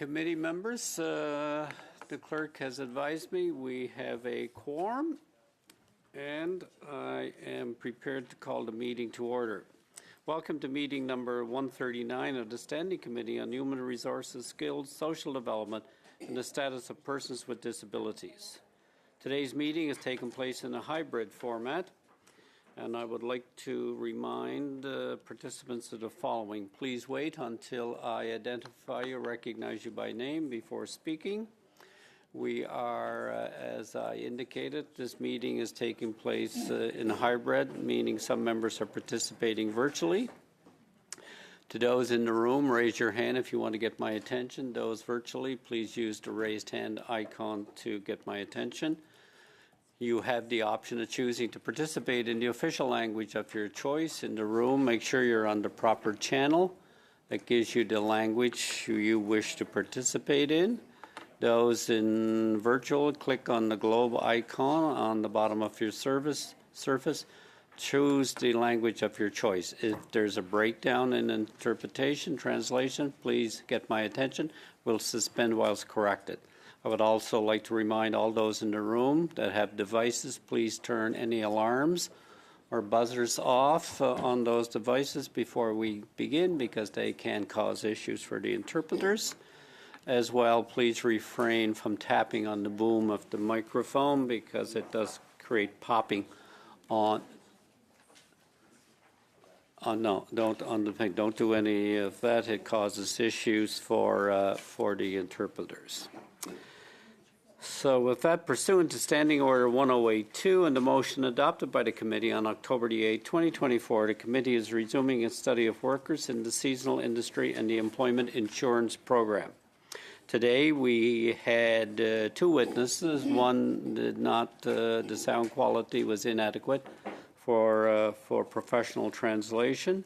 Committee members, the clerk has advised me we have a quorum, and I am prepared to call the meeting to order. Welcome to meeting number 139 of the Standing Committee on Human Resources, Skills, Social Development, and the Status of Persons with Disabilities. Today's meeting has taken place in a hybrid format, and I would like to remind participants of the following. Please wait until I identify you, recognize you by name before speaking. We are, as I indicated, this meeting is taking place in a hybrid, meaning some members are participating virtually. To those in the room, raise your hand if you want to get my attention. Those virtually, please use the raised hand icon to get my attention. You have the option of choosing to participate in the official language of your choice. In the room, make sure you're on the proper channel that gives you the language you wish to participate in. Those in virtual, click on the globe icon on the bottom of your surface. Choose the language of your choice. If there's a breakdown in interpretation, translation, please get my attention. We'll suspend whilst corrected. I would also like to remind all those in the room that have devices, please turn any alarms or buzzers off on those devices before we begin, because they can cause issues for the interpreters. As well, please refrain from tapping on the boom of the microphone, because it does create popping on. No, don't do any of that. It causes issues for the interpreters. So with that, pursuant to Standing Order 1082 and the motion adopted by the committee on October 8, 2024, the committee is resuming its study of workers in the seasonal industry and the employment insurance program. Today we had two witnesses. One did not, the sound quality was inadequate for professional translation.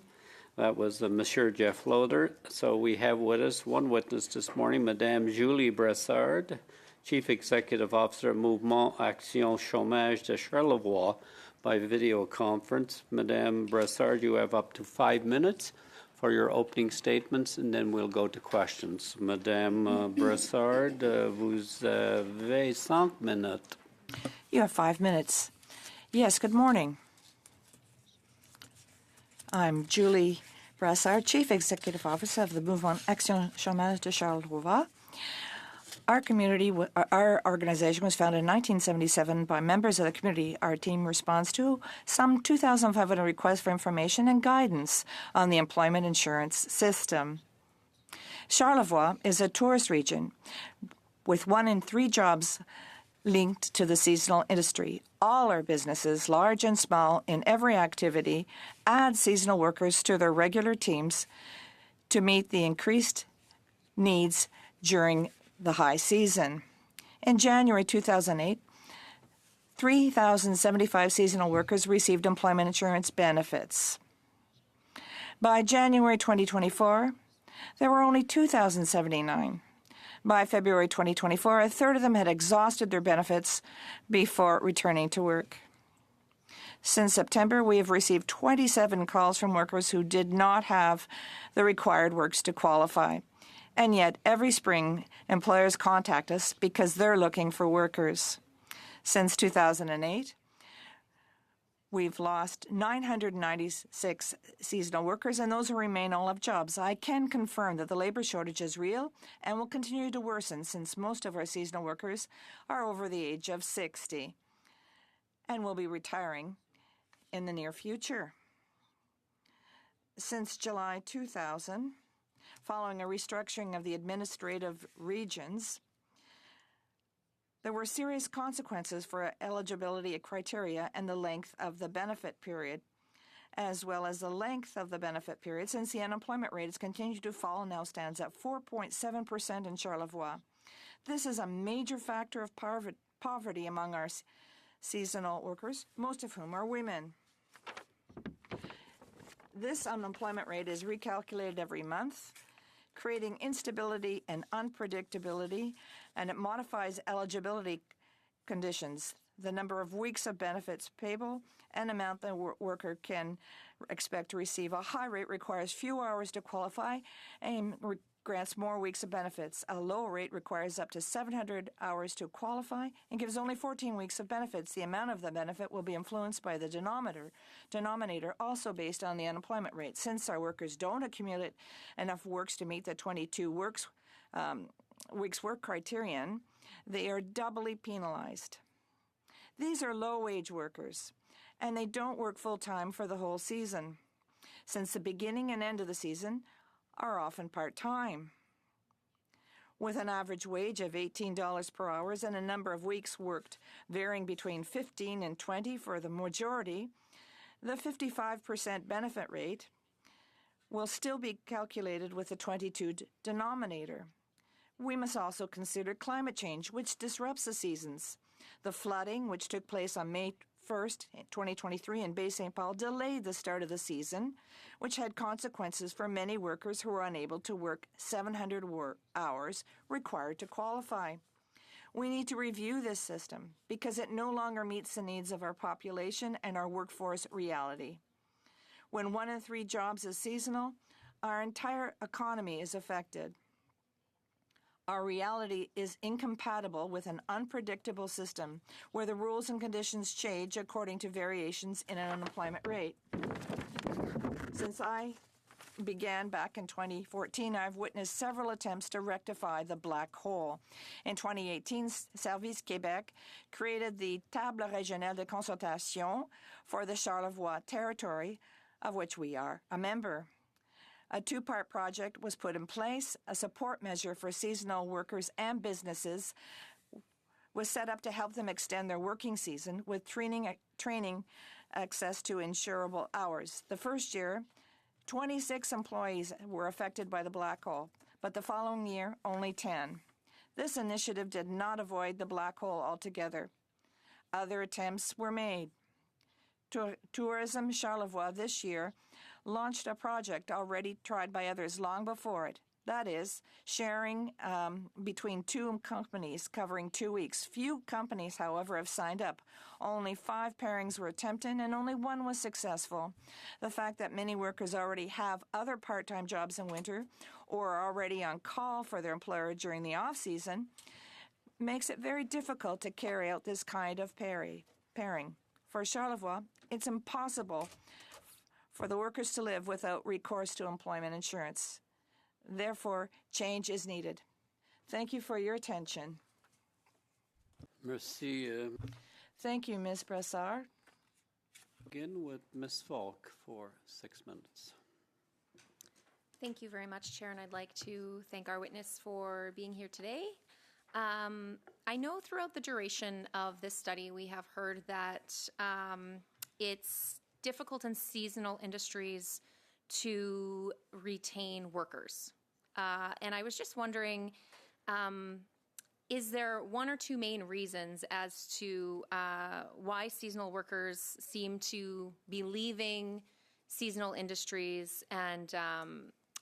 That was Monsieur Jeff Loader. So we have with us one witness this morning, Madame Julie Brassard, Chief Executive Officer, Mouvement Action Chômage de Charlevoix, by video conference. Madame Brassard, you have up to 5 minutes for your opening statements, and then we'll go to questions. Madame Brassard, vous avez 5 minutes. You have 5 minutes. Yes, good morning. I'm Julie Brassard, Chief Executive Officer of the Mouvement Action Chômage de Charlevoix. Our organization was founded in 1977 by members of the community. Our team responds to some 2,500 requests for information and guidance on the employment insurance system. Charlevoix is a tourist region with 1 in 3 jobs linked to the seasonal industry. All our businesses, large and small, in every activity, add seasonal workers to their regular teams to meet the increased needs during the high season. In January 2008, 3,075 seasonal workers received employment insurance benefits. By January 2024, there were only 2,079. By February 2024, a third of them had exhausted their benefits before returning to work. Since September, we have received 27 calls from workers who did not have the required works to qualify. And yet, every spring, employers contact us because they're looking for workers. Since 2008, we've lost 996 seasonal workers, and those who remain all have jobs. I can confirm that the labor shortage is real and will continue to worsen, since most of our seasonal workers are over the age of 60 and will be retiring in the near future. Since July 2000, following a restructuring of the administrative regions, there were serious consequences for eligibility criteria and the length of the benefit period, as well as the length of the benefit period, since the unemployment rate has continued to fall and now stands at 4.7% in Charlevoix. This is a major factor of poverty among our seasonal workers, most of whom are women. This unemployment rate is recalculated every month, creating instability and unpredictability, and it modifies eligibility conditions, the number of weeks of benefits payable, and amount the worker can expect to receive. A high rate requires few hours to qualify and grants more weeks of benefits. A lower rate requires up to 700 hours to qualify and gives only 14 weeks of benefits. The amount of the benefit will be influenced by the denominator, also based on the unemployment rate. Since our workers don't accumulate enough works to meet the 22 weeks work criterion, they are doubly penalized. These are low-wage workers, and they don't work full-time for the whole season, since the beginning and end of the season are often part-time. With an average wage of $18 per hour and a number of weeks worked varying between 15 and 20 for the majority, the 55% benefit rate will still be calculated with the 22 denominator. We must also consider climate change, which disrupts the seasons. The flooding, which took place on May 1st, 2023 in Bay St. Paul, delayed the start of the season, which had consequences for many workers who were unable to work 700 hours required to qualify. We need to review this system because it no longer meets the needs of our population and our workforce reality. When 1 in 3 jobs is seasonal, our entire economy is affected. Our reality is incompatible with an unpredictable system where the rules and conditions change according to variations in an unemployment rate. Since I began back in 2014, I've witnessed several attempts to rectify the black hole. In 2018, Service Québec created the Table Régionale de Consultation for the Charlevoix territory, of which we are a member. A 2-part project was put in place. A support measure for seasonal workers and businesses was set up to help them extend their working season with training access to insurable hours. The first year, 26 employees were affected by the black hole, but the following year, only 10. This initiative did not avoid the black hole altogether. Other attempts were made. Tourism Charlevoix this year launched a project already tried by others long before it. That is, sharing between 2 companies covering 2 weeks. Few companies, however, have signed up. Only 5 pairings were attempted and only 1 was successful. The fact that many workers already have other part-time jobs in winter or are already on call for their employer during the off-season makes it very difficult to carry out this kind of pairing. For Charlevoix, it's impossible for the workers to live without recourse to employment insurance. Therefore, change is needed. Thank you for your attention. Merci. Thank you, Ms. Brassard. Begin with Ms. Falk for 6 minutes. Thank you very much, Chair, and I'd like to thank our witness for being here today. I know throughout the duration of this study we have heard that it's difficult in seasonal industries to retain workers. And I was just wondering, is there 1 or 2 main reasons as to why seasonal workers seem to be leaving seasonal industries and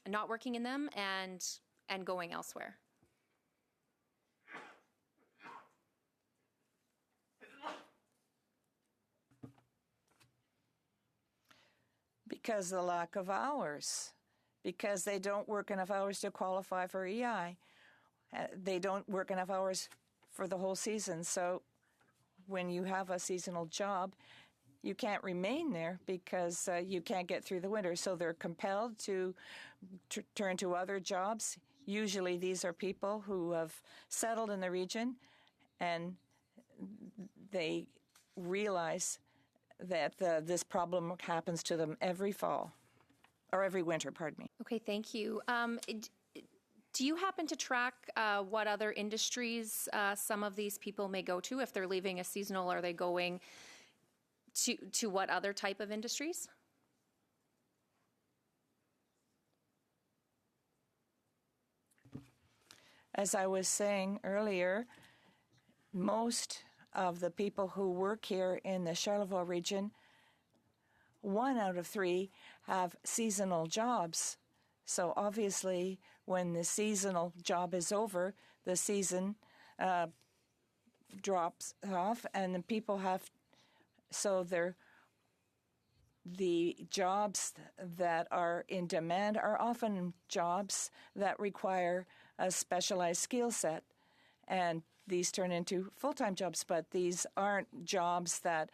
not working in them and going elsewhere? Because of the lack of hours, because they don't work enough hours to qualify for EI. They don't work enough hours for the whole season. So when you have a seasonal job, you can't remain there because you can't get through the winter. So they're compelled to turn to other jobs. Usually these are people who have settled in the region and they realize that this problem happens to them every fall, or every winter, pardon me. Okay, thank you. Do you happen to track what other industries some of these people may go to? If they're leaving a seasonal, are they going to what other type of industries? As I was saying earlier, most of the people who work here in the Charlevoix region, 1 out of 3 have seasonal jobs. So obviously, when the seasonal job is over, the season drops off, and the people have, so they're the jobs that are in demand are often jobs that require a specialized skill set, and these turn into full-time jobs, but these aren't jobs that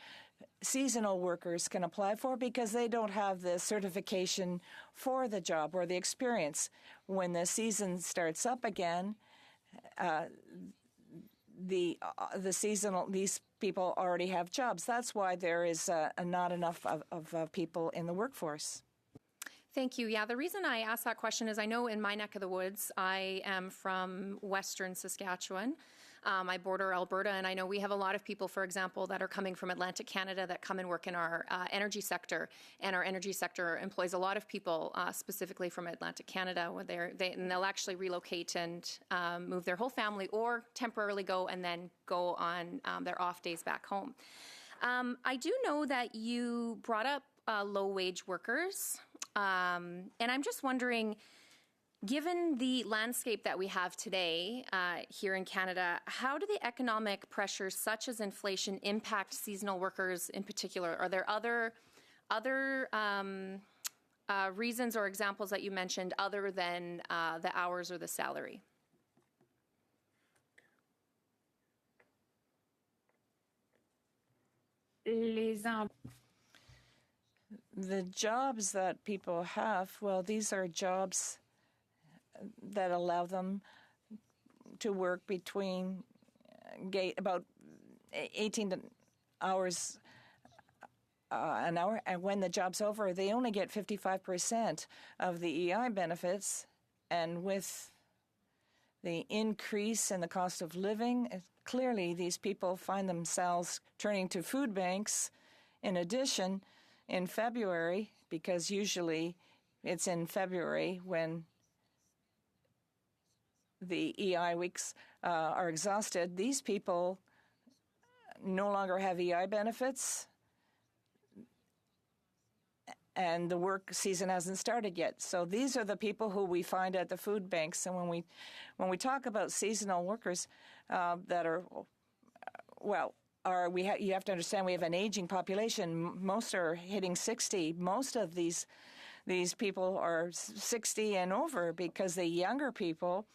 seasonal workers can apply for because they don't have the certification for the job or the experience. When the season starts up again, these people already have jobs. That's why there is not enough of people in the workforce. Thank you. Yeah, the reason I asked that question is I know in my neck of the woods, I am from Western Saskatchewan. I border Alberta, and I know we have a lot of people, for example, that are coming from Atlantic Canada that come and work in our energy sector, and our energy sector employs a lot of people specifically from Atlantic Canada, where and they'll actually relocate and move their whole family or temporarily go and then go on their off days back home. I do know that you brought up low-wage workers, and I'm just wondering, given the landscape that we have today here in Canada, how do the economic pressures such as inflation impact seasonal workers in particular? Are there other reasons or examples that you mentioned other than the hours or the salary? The jobs that people have, well, these are jobs that allow them to work between about 18 hours an hour, and when the job's over, they only get 55% of the EI benefits, and with the increase in the cost of living, clearly these people find themselves turning to food banks. In addition, in February, because usually it's in February when the EI weeks are exhausted, these people no longer have EI benefits, and the work season hasn't started yet. So these are the people who we find at the food banks. And when we talk about seasonal workers that are, well, you have to understand we have an aging population. Most are hitting 60. Most of these people are 60 and over, because the younger people,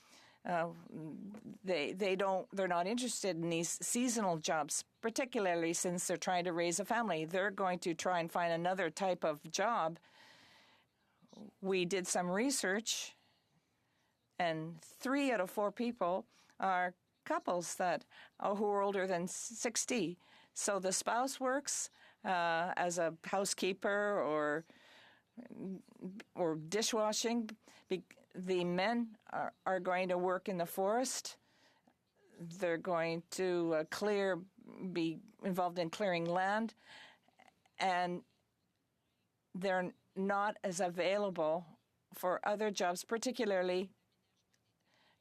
they're not interested in these seasonal jobs, particularly since they're trying to raise a family. They're going to try and find another type of job. We did some research, and 3 out of 4 people are couples that who are older than 60. So the spouse works as a housekeeper or dishwashing. The men are going to work in the forest. They're going to be involved in clearing land, and they're not as available for other jobs, particularly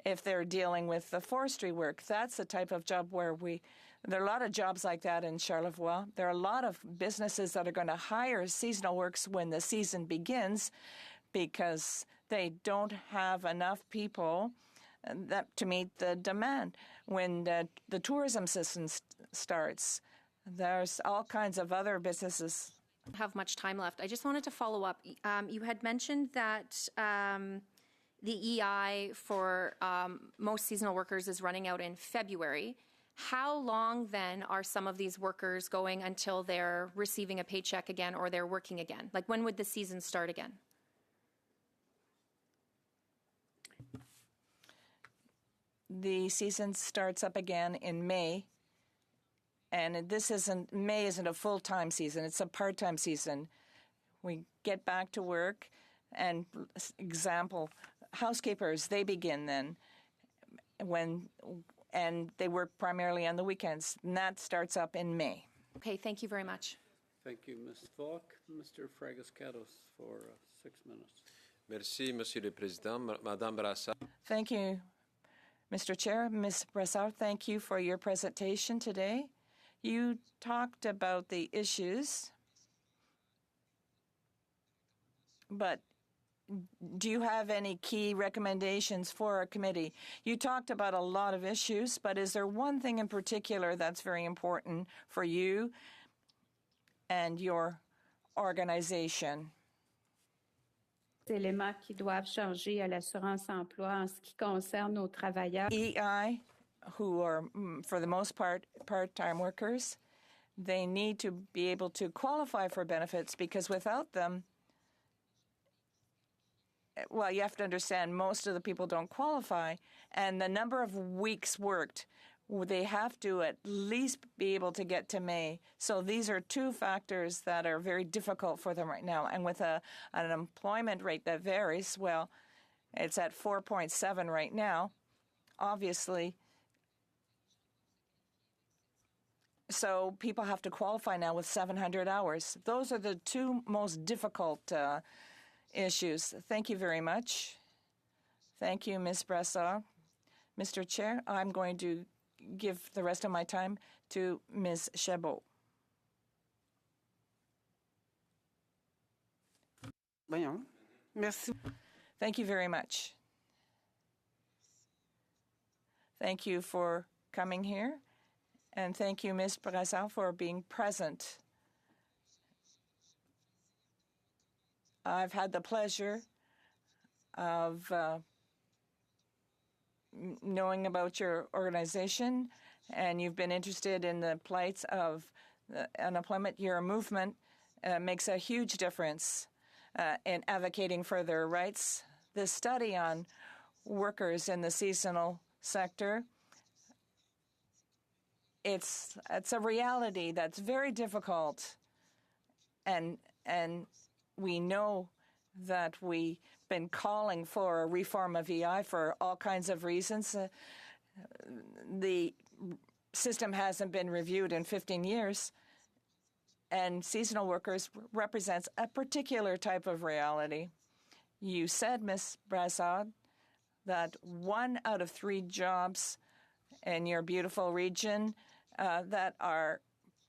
if they're dealing with the forestry work. That's the type of job where there are a lot of jobs like that in Charlevoix. There are a lot of businesses that are going to hire seasonal workers when the season begins, because they don't have enough people to meet the demand. When the tourism season starts, there's all kinds of other businesses. Have much time left. I just wanted to follow up. You had mentioned that the EI for most seasonal workers is running out in February. How long then are some of these workers going until they're receiving a paycheck again or they're working again? Like, when would the season start again? The season starts up again in May, and May isn't a full-time season, it's a part-time season. We get back to work, and example, housekeepers, they begin then and they work primarily on the weekends, and that starts up in May. Okay, thank you very much. Thank you, Ms. Falk. Mr. Fragascatos for 6 minutes. Merci, Monsieur le Président. Madame Brassard. Thank you, Mr. Chair. Ms. Brassard, thank you for your presentation today. You talked about the issues, but do you have any key recommendations for our committee? You talked about a lot of issues, but is there one thing in particular that's very important for you and your organization. Éléments qui doivent changer à l'assurance-emploi en ce qui concerne nos travailleurs. EI, who are, for the most part, part-time workers, they need to be able to qualify for benefits because without them, well, you have to understand most of the people don't qualify, and the number of weeks worked, they have to at least be able to get to May. So these are two factors that are very difficult for them right now. And with an employment rate that varies, well, it's at 4.7 right now, obviously. So people have to qualify now with 700 hours. Those are the two most difficult issues. Thank you very much. Thank you, Ms. Brassard. Mr. Chair, I'm going to give the rest of my time to Ms. Chabot. Merci. Thank you very much. Thank you for coming here, and thank you, Ms. Brassard, for being present. I've had the pleasure of knowing about your organization, and you've been interested in the plights of unemployment. Your movement makes a huge difference in advocating for their rights. The study on workers in the seasonal sector, it's a reality that's very difficult, and we know that we've been calling for a reform of EI for all kinds of reasons. The system hasn't been reviewed in 15 years, and seasonal workers represents a particular type of reality. You said, Ms. Brassard, that 1 out of 3 jobs in your beautiful region that are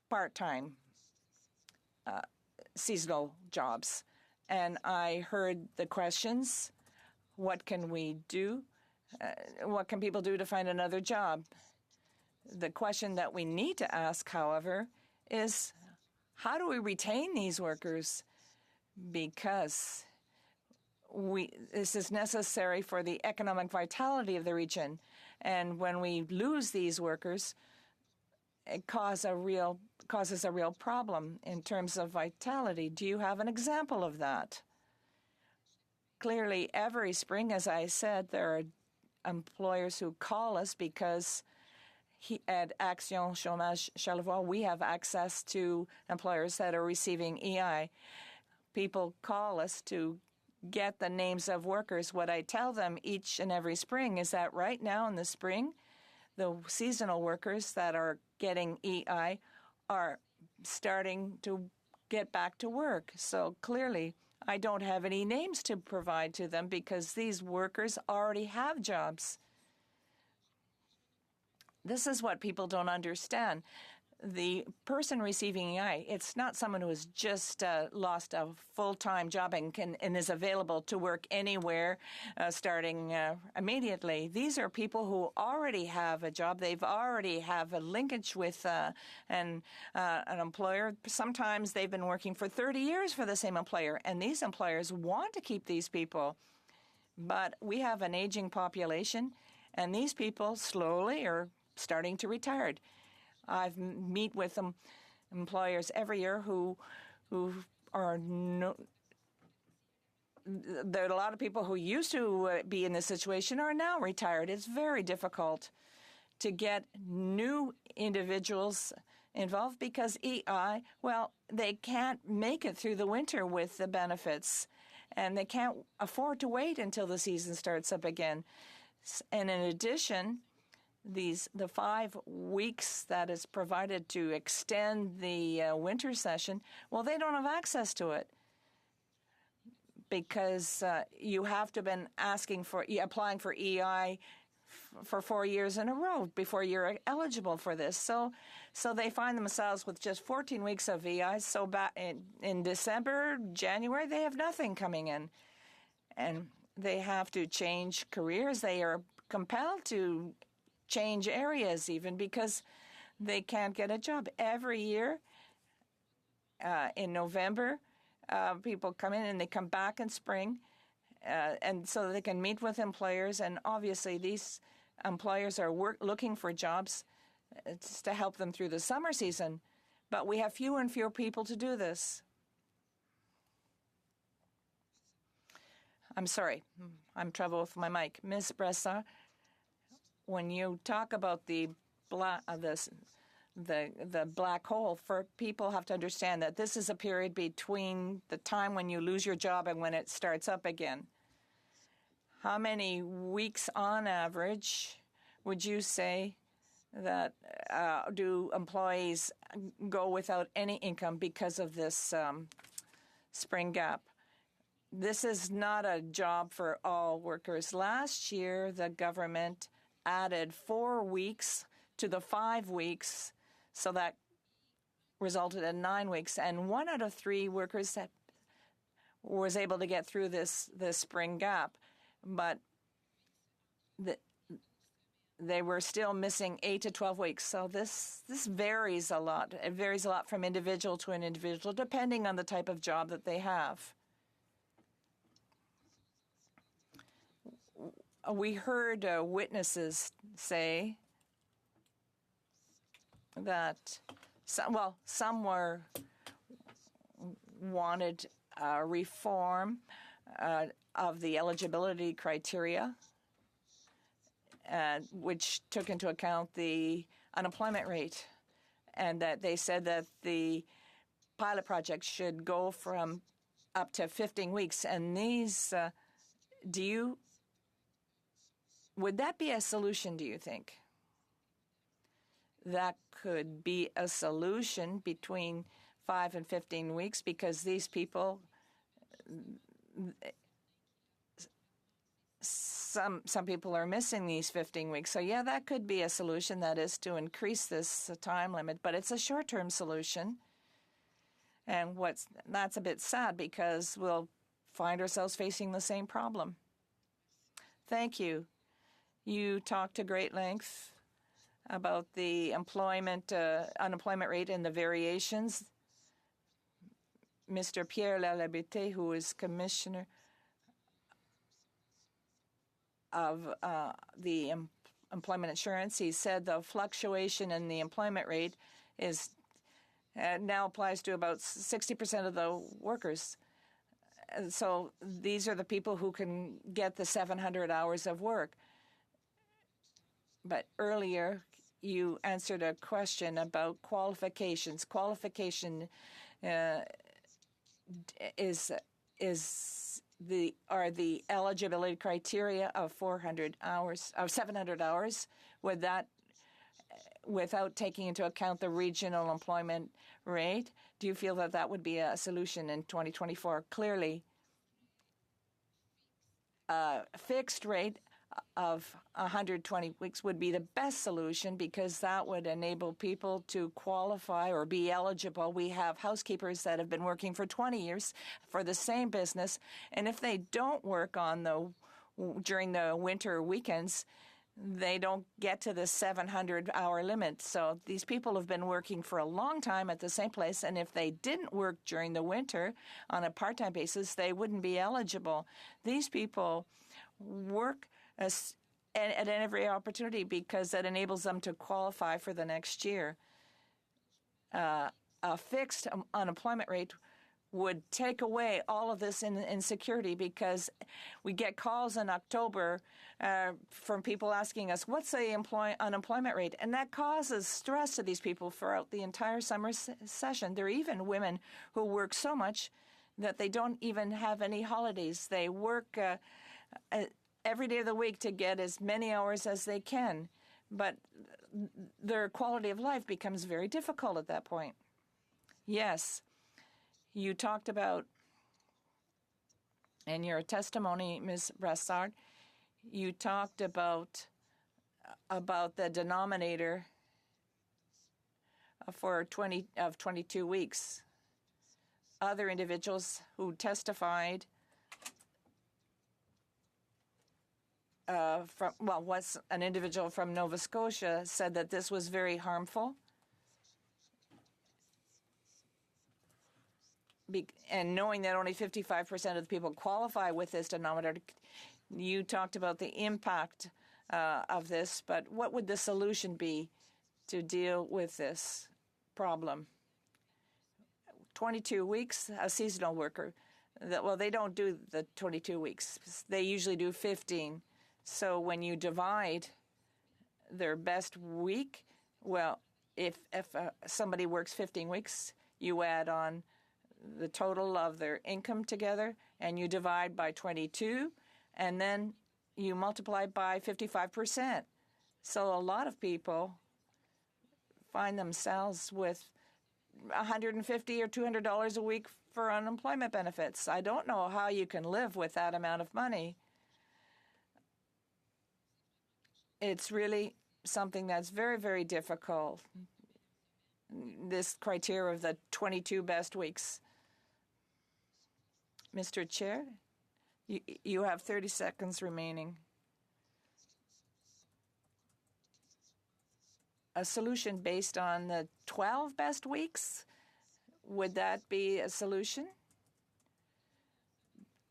part-time seasonal jobs. And I heard the questions, what can we do? What can people do to find another job? The question that we need to ask, however, is how do we retain these workers? Because this is necessary for the economic vitality of the region. And when we lose these workers, it causes a real problem in terms of vitality. Do you have an example of that? Clearly, every spring, as I said, there are employers who call us because at Action Chômage Charlevoix, we have access to employers that are receiving EI. People call us to get the names of workers. What I tell them each and every spring is that right now in the spring, the seasonal workers that are getting EI are starting to get back to work. So clearly, I don't have any names to provide to them because these workers already have jobs. This is what people don't understand. The person receiving EI, it's not someone who has just lost a full-time job and is available to work anywhere starting immediately. These are people who already have a job. They've already have a linkage with an employer. Sometimes they've been working for 30 years for the same employer, and these employers want to keep these people. But we have an aging population, and these people slowly are starting to retire. I've meet with employers every year who are there are a lot of people who used to be in this situation are now retired. It's very difficult to get new individuals involved because EI, well, they can't make it through the winter with the benefits, and they can't afford to wait until the season starts up again. And in addition, the 5 weeks that is provided to extend the winter session, well, they don't have access to it because you have to have been applying for EI for 4 years in a row before you're eligible for this. So they find themselves with just 14 weeks of EI. So back in December, January, they have nothing coming in, and they have to change careers. They are compelled to change areas even because they can't get a job. Every year in November, people come in and they come back in spring, and so they can meet with employers. And obviously, these employers are looking for jobs to help them through the summer season. But we have fewer and fewer people to do this. I'm sorry, I'm trouble with my mic. Ms. Bressa, when you talk about the black hole, for people have to understand that this is a period between the time when you lose your job and when it starts up again. How many weeks on average would you say that do employees go without any income because of this spring gap? This is not a job for all workers. Last year, the government added 4 weeks to the 5 weeks, so that resulted in 9 weeks. And 1 out of 3 workers that was able to get through this spring gap, but they were still missing 8 to 12 weeks. So this varies a lot. It varies a lot from individual to an individual, depending on the type of job that they have. We heard witnesses say that some wanted reform of the eligibility criteria, which took into account the unemployment rate, and that they said that the pilot project should go from up to 15 weeks. And these, would that be a solution, do you think? That could be a solution between 5 and 15 weeks, because these people, some people are missing these 15 weeks. So yeah, that could be a solution, that is to increase this time limit, but it's a short-term solution. And that's a bit sad, because we'll find ourselves facing the same problem. Thank you. You talked at great length about the unemployment rate and the variations. Mr. Pierre Laliberte, who is Commissioner of the Employment Insurance, he said the fluctuation in the employment rate is now applies to about 60% of the workers. So these are the people who can get the 700 hours of work. But earlier, you answered a question about qualifications. Qualification are the eligibility criteria of 400 hours, of 700 hours. Would that, without taking into account the regional employment rate, do you feel that that would be a solution in 2024? Clearly, a fixed rate of 120 weeks would be the best solution, because that would enable people to qualify or be eligible. We have housekeepers that have been working for 20 years for the same business, and if they don't work during the winter weekends, they don't get to the 700-hour limit. So these people have been working for a long time at the same place, and if they didn't work during the winter on a part-time basis, they wouldn't be eligible. These people work at every opportunity, because that enables them to qualify for the next year. A fixed unemployment rate would take away all of this insecurity, because we get calls in October from people asking us, what's the unemployment rate? And that causes stress to these people throughout the entire summer session. There are even women who work so much that they don't even have any holidays. They work every day of the week to get as many hours as they can, but their quality of life becomes very difficult at that point. Yes, you talked about, in your testimony, Ms. Brassard, you talked about the denominator for 22 weeks. Other individuals who testified was an individual from Nova Scotia, said that this was very harmful. and knowing that only 55% of the people qualify with this denominator, you talked about the impact of this, but what would the solution be to deal with this problem? 22 weeks, a seasonal worker. Well, they don't do the 22 weeks. They usually do 15. So when you divide their best week, well, if somebody works 15 weeks, you add on the total of their income together and you divide by 22, and then you multiply by 55%. So a lot of people find themselves with $150 or $200 a week for unemployment benefits. I don't know how you can live with that amount of money. It's really something that's very, very difficult, this criteria of the 22 best weeks. Mr. Chair, you have 30 seconds remaining. A solution based on the 12 best weeks, would that be a solution?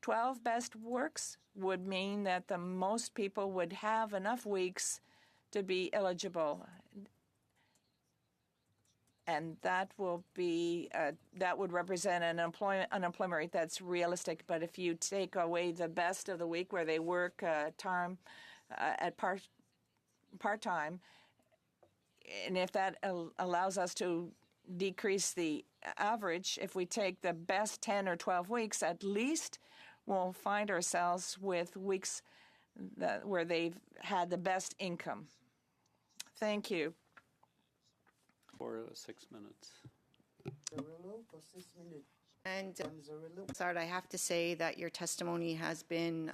12 best works would mean that the most people would have enough weeks to be eligible. And that will be that would represent an unemployment rate that's realistic. But if you take away the best of the week where they work time at part-time, and if that allows us to decrease the average, if we take the best 10 or 12 weeks, at least we'll find ourselves with weeks where they've had the best income. Thank you. For 6 minutes. And Sard, I have to say that your testimony has been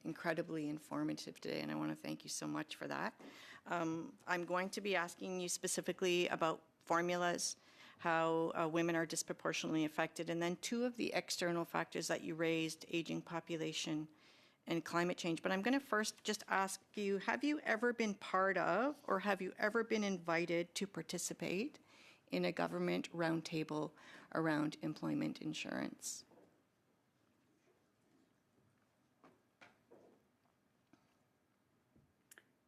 incredibly informative today, and I want to thank you so much for that. I'm going to be asking you specifically about formulas, how women are disproportionately affected, and then two of the external factors that you raised, aging population and climate change. But I'm going to first just ask you, have you ever been part of or have you ever been invited to participate in a government roundtable around employment insurance?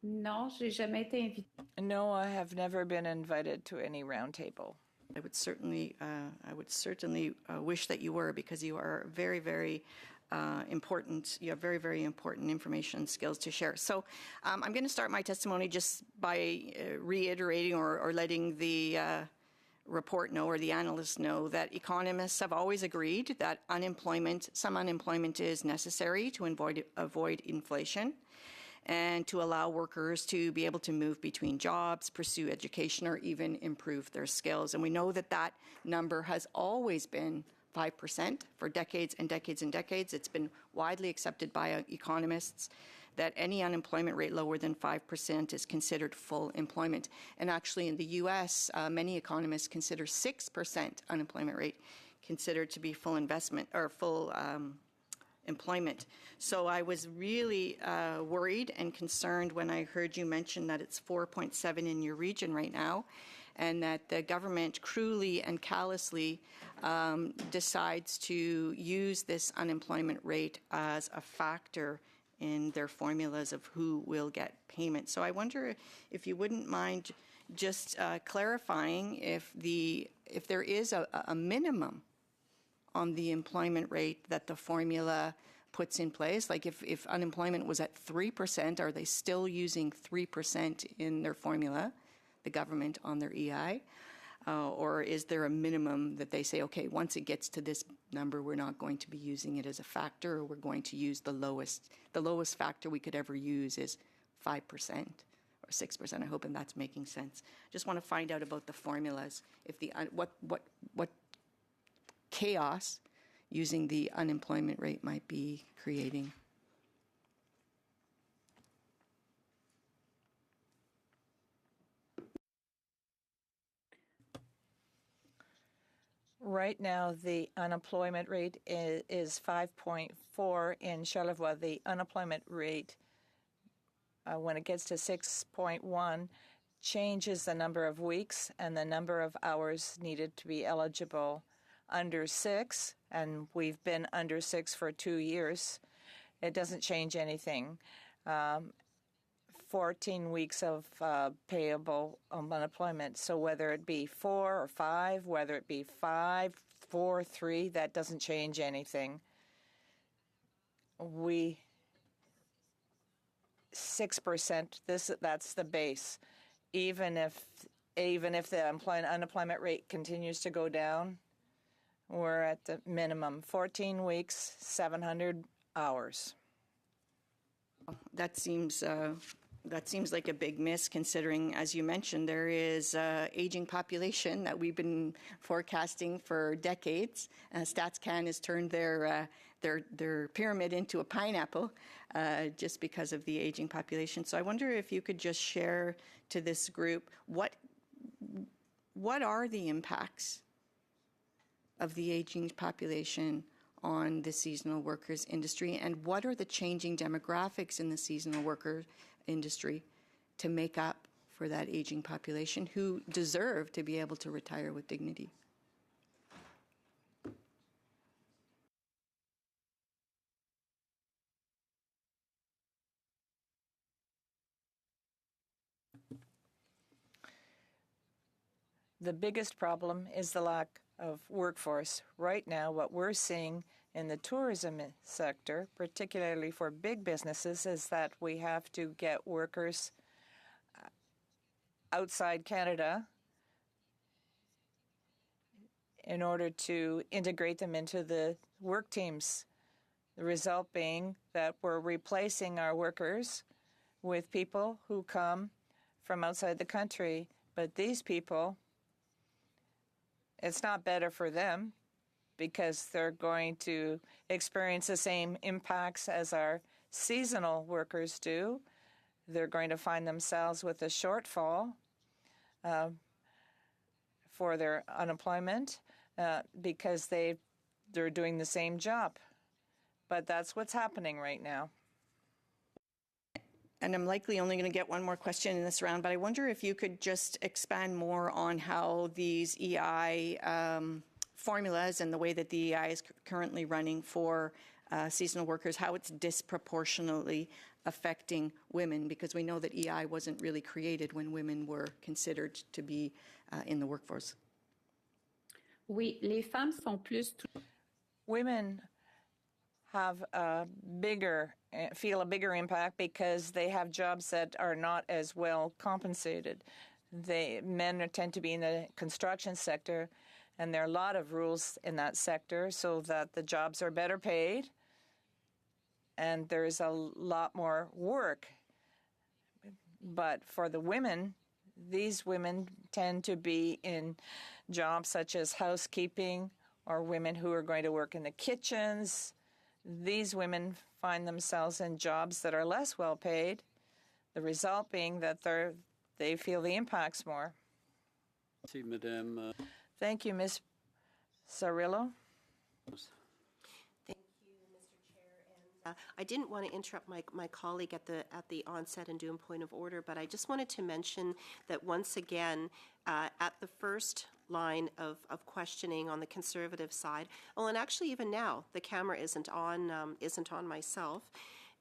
Non, j'ai jamais été invitée. No, I have never been invited to any roundtable. I would certainly wish that you were, because you are very, very important. You have very, very important information and skills to share. So I'm going to start my testimony just by reiterating or letting the report know, or the analysts know, that economists have always agreed that some unemployment is necessary to avoid inflation and to allow workers to be able to move between jobs, pursue education, or even improve their skills. And we know that that number has always been 5% for decades and decades and decades. It's been widely accepted by economists that any unemployment rate lower than 5% is considered full employment. And actually in the US, many economists consider 6% unemployment rate considered to be full investment or full employment. So I was really worried and concerned when I heard you mention that it's 4.7 in your region right now, and that the government cruelly and callously decides to use this unemployment rate as a factor in their formulas of who will get payment. So I wonder if you wouldn't mind just clarifying if there is a minimum on the employment rate that the formula puts in place. Like if unemployment was at 3%, are they still using 3% in their formula, the government on their EI? Or is there a minimum that they say, okay, once it gets to this number, we're not going to be using it as a factor, or we're going to use the lowest factor we could ever use is 5% or 6%. I hope that's making sense. Just want to find out about the formulas, if what chaos using the unemployment rate might be creating. Right now, the unemployment rate is 5.4 in Charlevoix. The unemployment rate, when it gets to 6.1, changes the number of weeks and the number of hours needed to be eligible. under 6, and we've been under 6 for 2 years, it doesn't change anything. 14 weeks of payable unemployment. So whether it be 4 or 5, whether it be 5, 4, 3, that doesn't change anything. 6%, that's the base. Even if the unemployment rate continues to go down, we're at the minimum 14 weeks, 700 hours. That seems like a big miss, considering, as you mentioned, there is aging population that we've been forecasting for decades. StatsCan has turned their pyramid into a pineapple just because of the aging population. So I wonder if you could just share to this group what are the impacts of the aging population on the seasonal workers industry, and what are the changing demographics in the seasonal worker industry to make up for that aging population who deserve to be able to retire with dignity? The biggest problem is the lack of workforce. Right now, what we're seeing in the tourism sector, particularly for big businesses, is that we have to get workers outside Canada in order to integrate them into the work teams. The result being that we're replacing our workers with people who come from outside the country. But these people, it's not better for them because they're going to experience the same impacts as our seasonal workers do. They're going to find themselves with a shortfall for their unemployment because they're doing the same job. But that's what's happening right now. And I'm likely only going to get one more question in this round, but I wonder if you could just expand more on how these EI formulas and the way that the EI is currently running for seasonal workers, how it's disproportionately affecting women, because we know that EI wasn't really created when women were considered to be in the workforce. Oui, les femmes sont plus... Women have feel a bigger impact because they have jobs that are not as well compensated. Men tend to be in the construction sector, and there are a lot of rules in that sector so that the jobs are better paid and there's a lot more work. But for the women, these women tend to be in jobs such as housekeeping or women who are going to work in the kitchens. These women find themselves in jobs that are less well paid, the result being that they feel the impacts more. See, Madame. Thank you, Ms. Cirillo. Thank you, Mr. Chair. And I didn't want to interrupt my colleague at the onset and do a point of order, but I just wanted to mention that once again, at the first line of questioning on the Conservative side, well, and actually even now the camera isn't on myself.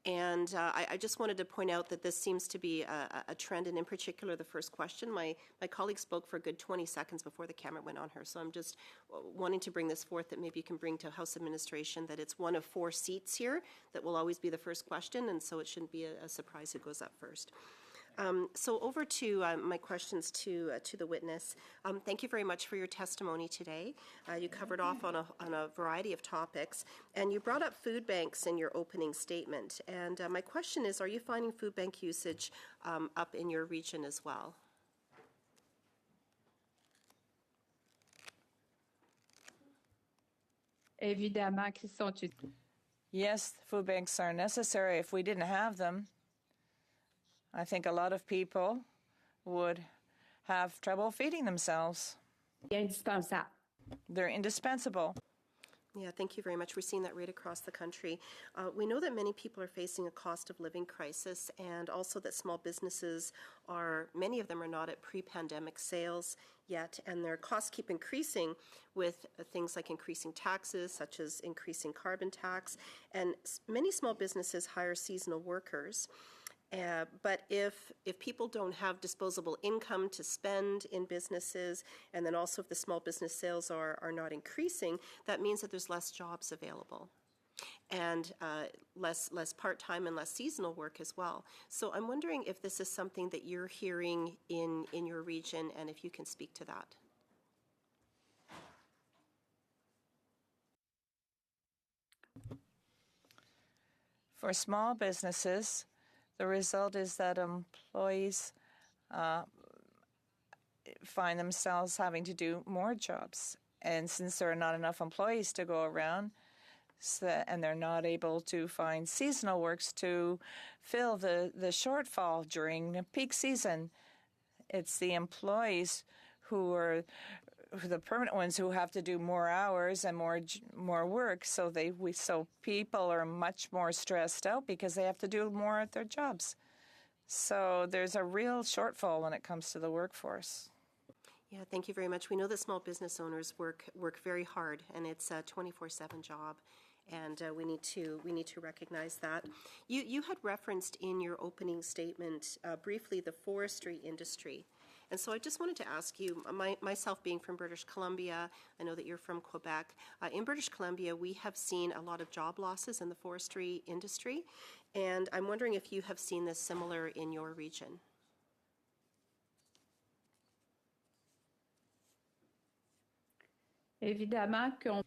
And I just wanted to point out that this seems to be a trend, and in particular the first question. My colleague spoke for a good 20 seconds before the camera went on her, so I'm just wanting to bring this forth, that maybe you can bring to House Administration that it's one of 4 seats here that will always be the first question, and so it shouldn't be a surprise who goes up first. So over to my questions to the witness. Thank you very much for your testimony today. You covered off on a variety of topics, and you brought up food banks in your opening statement. And my question is, are you finding food bank usage up in your region as well? Évidemment qu'ils sont utiles. Yes, food banks are necessary. If we didn't have them, I think a lot of people would have trouble feeding themselves. Indispensable. They're indispensable. Yeah, thank you very much. We're seeing that right across the country. We know that many people are facing a cost of living crisis, and also that small businesses many of them are not at pre-pandemic sales yet, and their costs keep increasing with things like increasing taxes, such as increasing carbon tax, and many small businesses hire seasonal workers. But if people don't have disposable income to spend in businesses, and then also if the small business sales are not increasing, that means that there's less jobs available, and less part-time and less seasonal work as well. So I'm wondering if this is something that you're hearing in your region, and if you can speak to that. For small businesses, the result is that employees find themselves having to do more jobs. And since there are not enough employees to go around, and they're not able to find seasonal works to fill the shortfall during peak season, it's the employees who are the permanent ones who have to do more hours and more work. So people are much more stressed out because they have to do more at their jobs. So there's a real shortfall when it comes to the workforce. Yeah, thank you very much. We know that small business owners work very hard, and it's a 24/7 job, and we need to recognize that. You had referenced in your opening statement briefly the forestry industry. And so I just wanted to ask you, myself being from British Columbia, I know that you're from Quebec. In British Columbia, we have seen a lot of job losses in the forestry industry, and I'm wondering if you have seen this similar in your region. Évidemment qu'on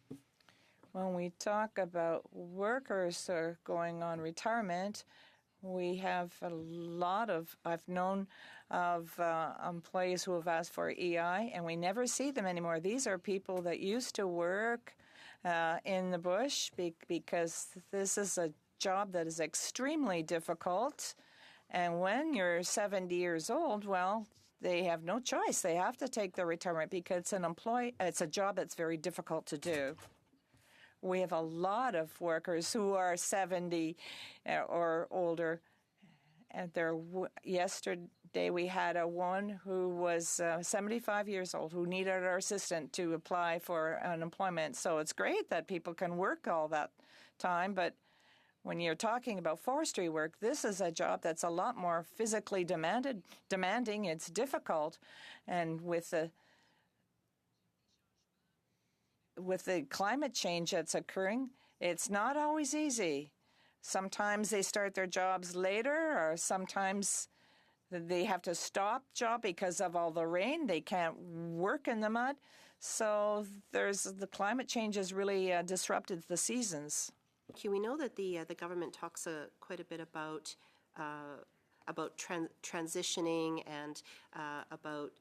When we talk about workers who are going on retirement, we have I've known of employees who have asked for EI, and we never see them anymore. These are people that used to work in the bush because this is a job that is extremely difficult. And when you're 70 years old, well, they have no choice. They have to take their retirement because it's a job that's very difficult to do. We have a lot of workers who are 70 or older. And yesterday we had a woman who was 75 years old who needed our assistant to apply for unemployment. So it's great that people can work all that time, but when you're talking about forestry work, this is a job that's a lot more physically demanding. It's difficult, and with the climate change that's occurring, it's not always easy. Sometimes they start their jobs later, or sometimes they have to stop job because of all the rain. They can't work in the mud. So the climate change has really disrupted the seasons. We know that the government talks quite a bit about transitioning and about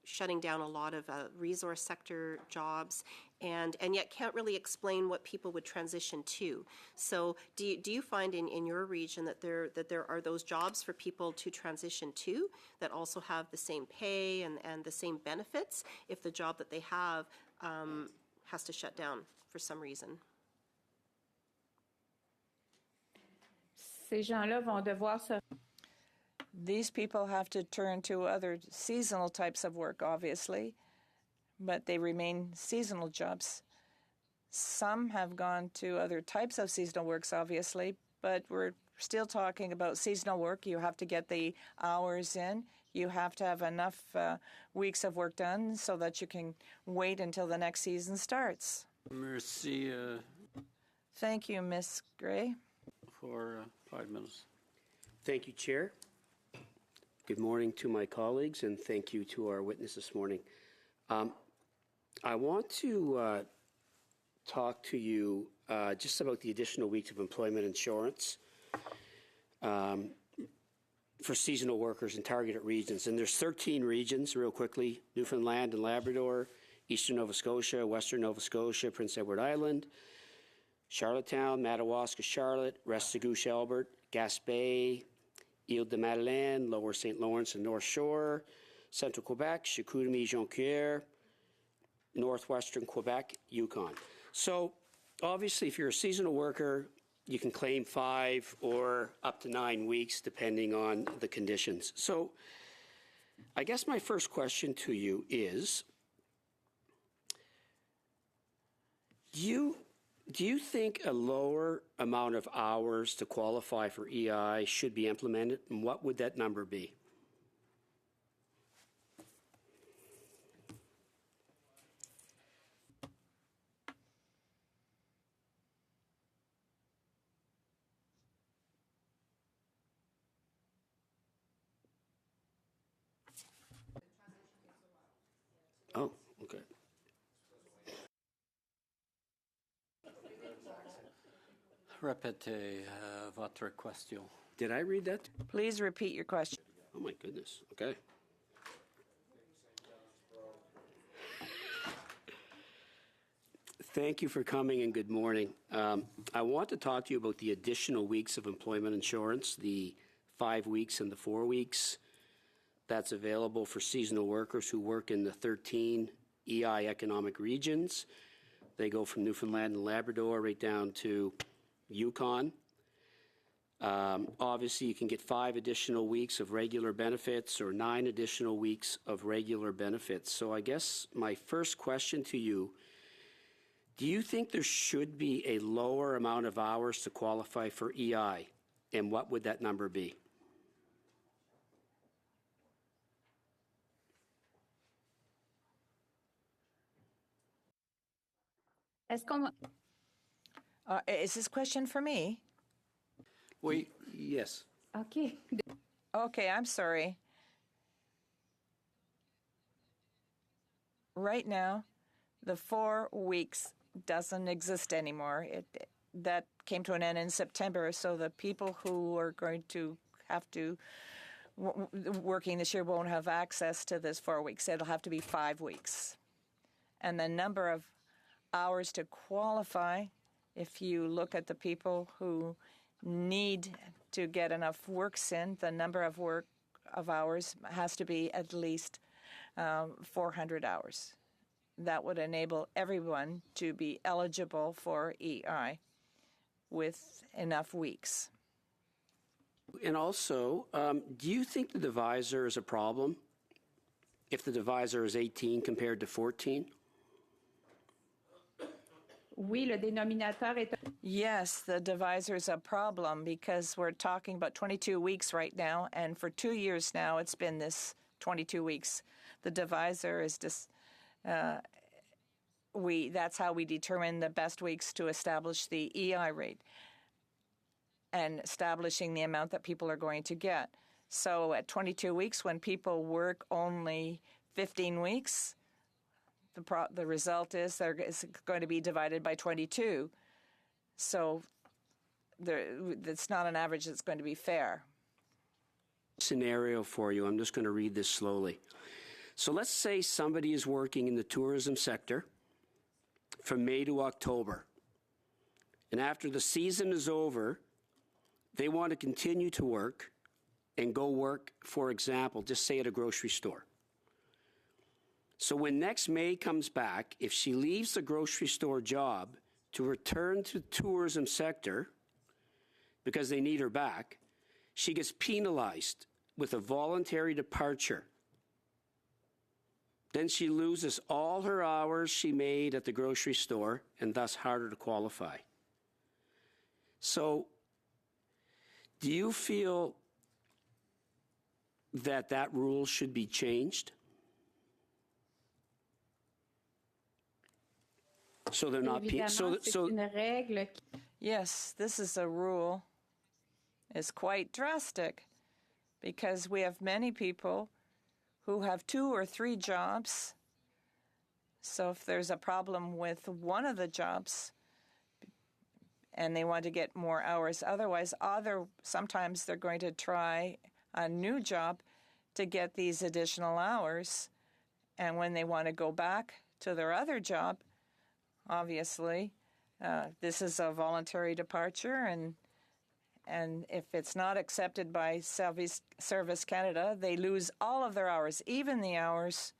shutting down a lot of resource sector jobs, and yet can't really explain what people would transition to. So do you find in your region that there are those jobs for people to transition to that also have the same pay and the same benefits if the job that they have has to shut down for some reason? ces gens-là vont devoir se... These people have to turn to other seasonal types of work, obviously, but they remain seasonal jobs. Some have gone to other types of seasonal works, obviously, but we're still talking about seasonal work. You have to get the hours in. You have to have enough weeks of work done so that you can wait until the next season starts. Merci. Thank you, Ms. Gray. For 5 minutes. Thank you, Chair. Good morning to my colleagues, and thank you to our witness this morning. I want to talk to you just about the additional weeks of employment insurance for seasonal workers in targeted regions. And there's 13 regions, real quickly: Newfoundland and Labrador, Eastern Nova Scotia, Western Nova Scotia, Prince Edward Island, Charlottetown, Madawaska, Charlotte, Restigouche, Albert, Gaspé, Île-de-Madeleine, Lower St. Lawrence and North Shore, Central Quebec, Chicoutimi, Jonquière, Northwestern Quebec, Yukon. So obviously, if you're a seasonal worker, you can claim 5 or up to 9 weeks, depending on the conditions. So I guess my first question to you is, do you think a lower amount of hours to qualify for EI should be implemented, and what would that number be? Oh, okay. Répétez votre question. Did I read that? Please repeat your question. Oh, my goodness. Okay. Thank you for coming and good morning. I want to talk to you about the additional weeks of employment insurance, the 5 weeks and the 4 weeks that's available for seasonal workers who work in the 13 EI economic regions. They go from Newfoundland and Labrador right down to Yukon. Obviously, you can get 5 additional weeks of regular benefits or 9 additional weeks of regular benefits. So I guess my first question to you, do you think there should be a lower amount of hours to qualify for EI? And what would that number be? Est-ce qu'on Is this question for me? Oui. Yes. OK. Okay, I'm sorry. Right now, the 4 weeks doesn't exist anymore. That came to an end in September, so the people who are going to have to working this year won't have access to this 4 weeks. It'll have to be 5 weeks. And the number of hours to qualify, if you look at the people who need to get enough works in, the number of hours has to be at least 400 hours. That would enable everyone to be eligible for EI with enough weeks. And also, do you think the divisor is a problem if the divisor is 18 compared to 14? Oui, le dénominateur est Yes, the divisor is a problem because we're talking about 22 weeks right now, and for 2 years now it's been this 22 weeks. The divisor is just that's how we determine the best weeks to establish the EI rate and establishing the amount that people are going to get. So at 22 weeks, when people work only 15 weeks, the result is it's going to be divided by 22. So it's not an average that's going to be fair. Scenario for you. I'm just going to read this slowly. So let's say somebody is working in the tourism sector from May to October. And after the season is over, they want to continue to work and go work, for example, just say at a grocery store. So when next May comes back, if she leaves the grocery store job to return to the tourism sector because they need her back, she gets penalized with a voluntary departure. Then she loses all her hours she made at the grocery store and thus harder to qualify. So do you feel that that rule should be changed? So they're not évidemment, c'est une règle qui Yes, this is a rule. It's quite drastic because we have many people who have 2 or 3 jobs. So if there's a problem with one of the jobs and they want to get more hours, otherwise, sometimes they're going to try a new job to get these additional hours. And when they want to go back to their other job, obviously, this is a voluntary departure, and if it's not accepted by Service Canada, they lose all of their hours, even the hours,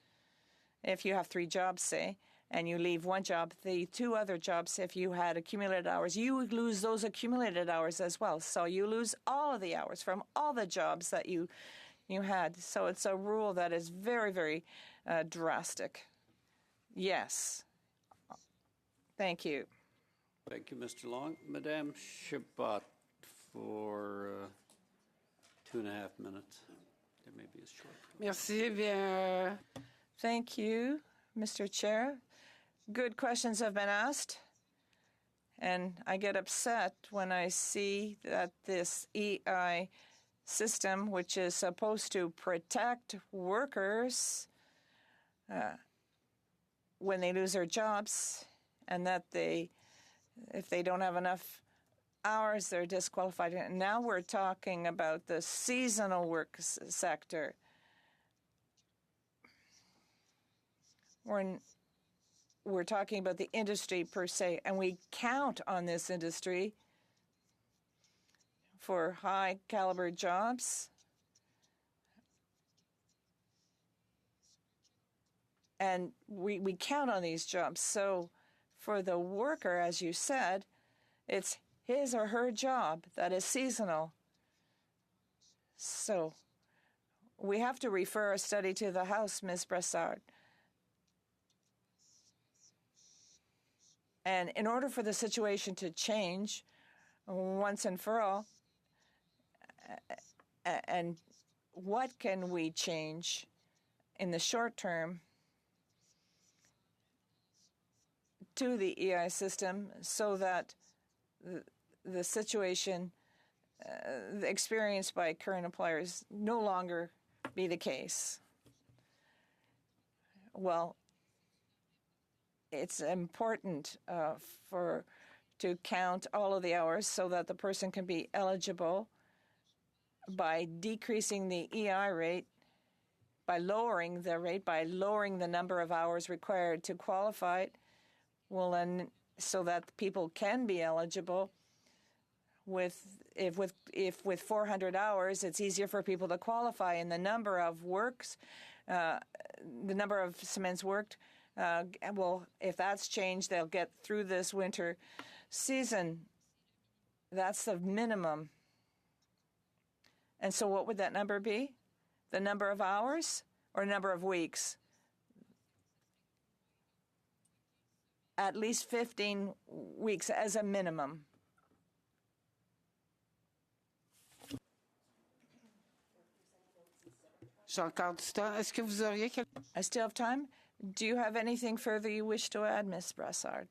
if you have 3 jobs, say, and you leave one job, the two other jobs, if you had accumulated hours, you would lose those accumulated hours as well. So you lose all of the hours from all the jobs that you had. So it's a rule that is very, very drastic. Yes. Thank you. Thank you, Mr. Long. Madame Chabot for 2.5 minutes. It may be as short. Merci bien. Thank you, Mr. Chair. Good questions have been asked, and I get upset when I see that this EI system, which is supposed to protect workers when they lose their jobs, and that if they don't have enough hours, they're disqualified. And now we're talking about the seasonal work sector. We're talking about the industry per se, and we count on this industry for high caliber jobs. And we count on these jobs. So for the worker, as you said, it's his or her job that is seasonal. So we have to refer a study to the House, Ms. Brassard. And in order for the situation to change once and for all, and what can we change in the short term to the EI system so that the situation experienced by current employers no longer be the case? Well, it's important to count all of the hours so that the person can be eligible by decreasing the EI rate, by lowering the rate, by lowering the number of hours required to qualify. Well, and so that people can be eligible. If with 400 hours, it's easier for people to qualify, and the number of cements worked. Well, if that's changed, they'll get through this winter season. That's the minimum. And so what would that number be? The number of hours or number of weeks? At least 15 weeks as a minimum. I still have time. Do you have anything further you wish to add, Ms. Brassard?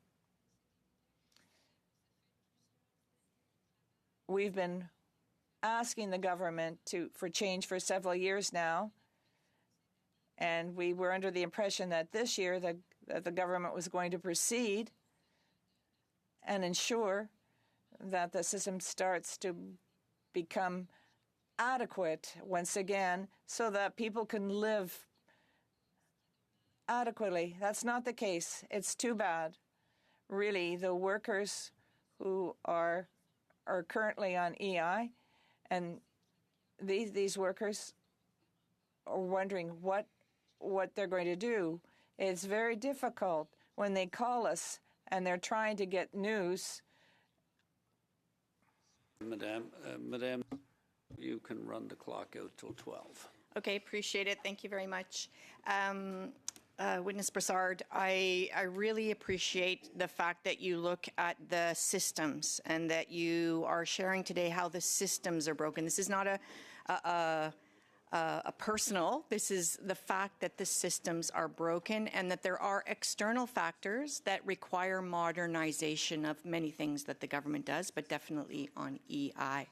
We've been asking the government for change for several years now, and we were under the impression that this year that the government was going to proceed and ensure that the system starts to become adequate once again so that people can live adequately. That's not the case. It's too bad. Really, the workers who are currently on EI, and these workers are wondering what they're going to do. It's very difficult when they call us and they're trying to get news. Madame, you can run the clock out till 12. Okay, appreciate it. Thank you very much. Witness Brassard, I really appreciate the fact that you look at the systems and that you are sharing today how the systems are broken. This is not a personal. This is the fact that the systems are broken and that there are external factors that require modernization of many things that the government does, but definitely on EI.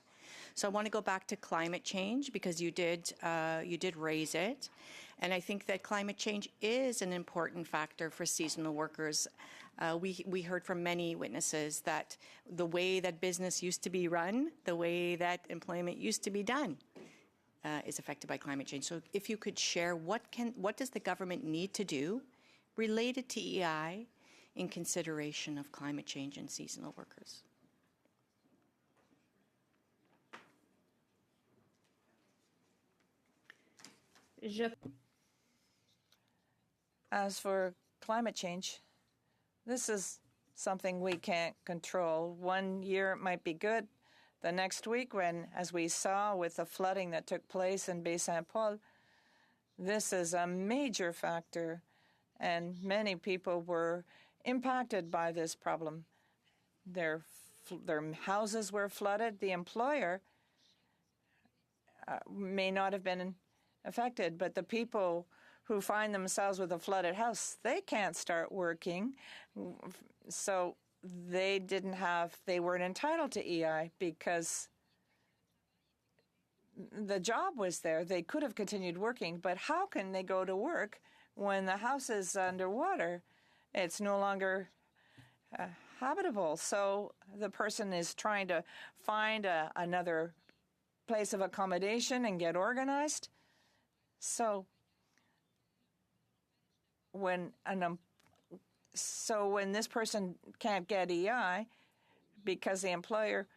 So I want to go back to climate change because you did raise it. And I think that climate change is an important factor for seasonal workers. We heard from many witnesses that the way that business used to be run, the way that employment used to be done, is affected by climate change. So if you could share what does the government need to do related to EI in consideration of climate change and seasonal workers? As for climate change, This is something we can't control. One year it might be good. The next week, when, as we saw with the flooding that took place in Baie Saint Paul, this is a major factor, and many people were impacted by this problem. Their houses were flooded. The employer may not have been affected, but the people who find themselves with a flooded house, they can't start working. So they weren't entitled to EI because the job was there. They could have continued working, but how can they go to work when the house is underwater? It's no longer habitable. So the person is trying to find another place of accommodation and get organized. So when this person can't get EI because the employer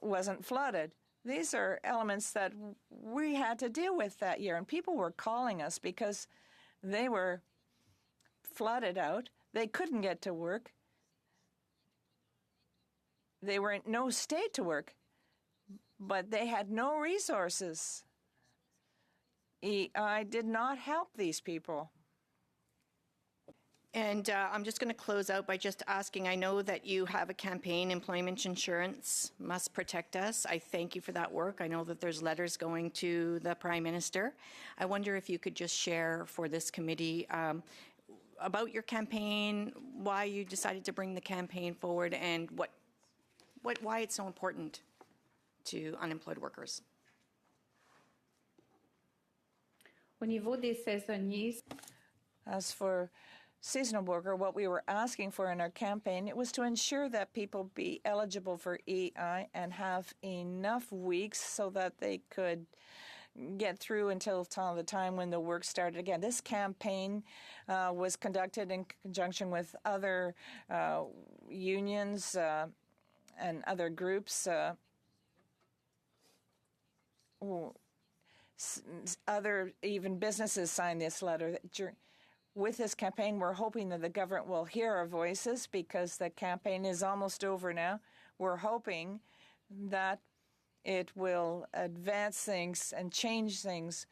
wasn't flooded, these are elements that we had to deal with that year. And people were calling us because they were flooded out. They couldn't get to work. They were in no state to work, but they had no resources. EI did not help these people. And I'm just going to close out by just asking, I know that you have a campaign, Employment Insurance Must Protect Us. I thank you for that work. I know that there's letters going to the Prime Minister. I wonder if you could just share for this committee about your campaign, why you decided to bring the campaign forward, and why it's so important to unemployed workers. Au niveau des saisonniers, As for seasonal worker, what we were asking for in our campaign, it was to ensure that people be eligible for EI and have enough weeks so that they could get through until the time when the work started again. This campaign was conducted in conjunction with other unions and other groups. Other even businesses signed this letter. With this campaign, we're hoping that the government will hear our voices because the campaign is almost over now. We're hoping that it will advance things and change things.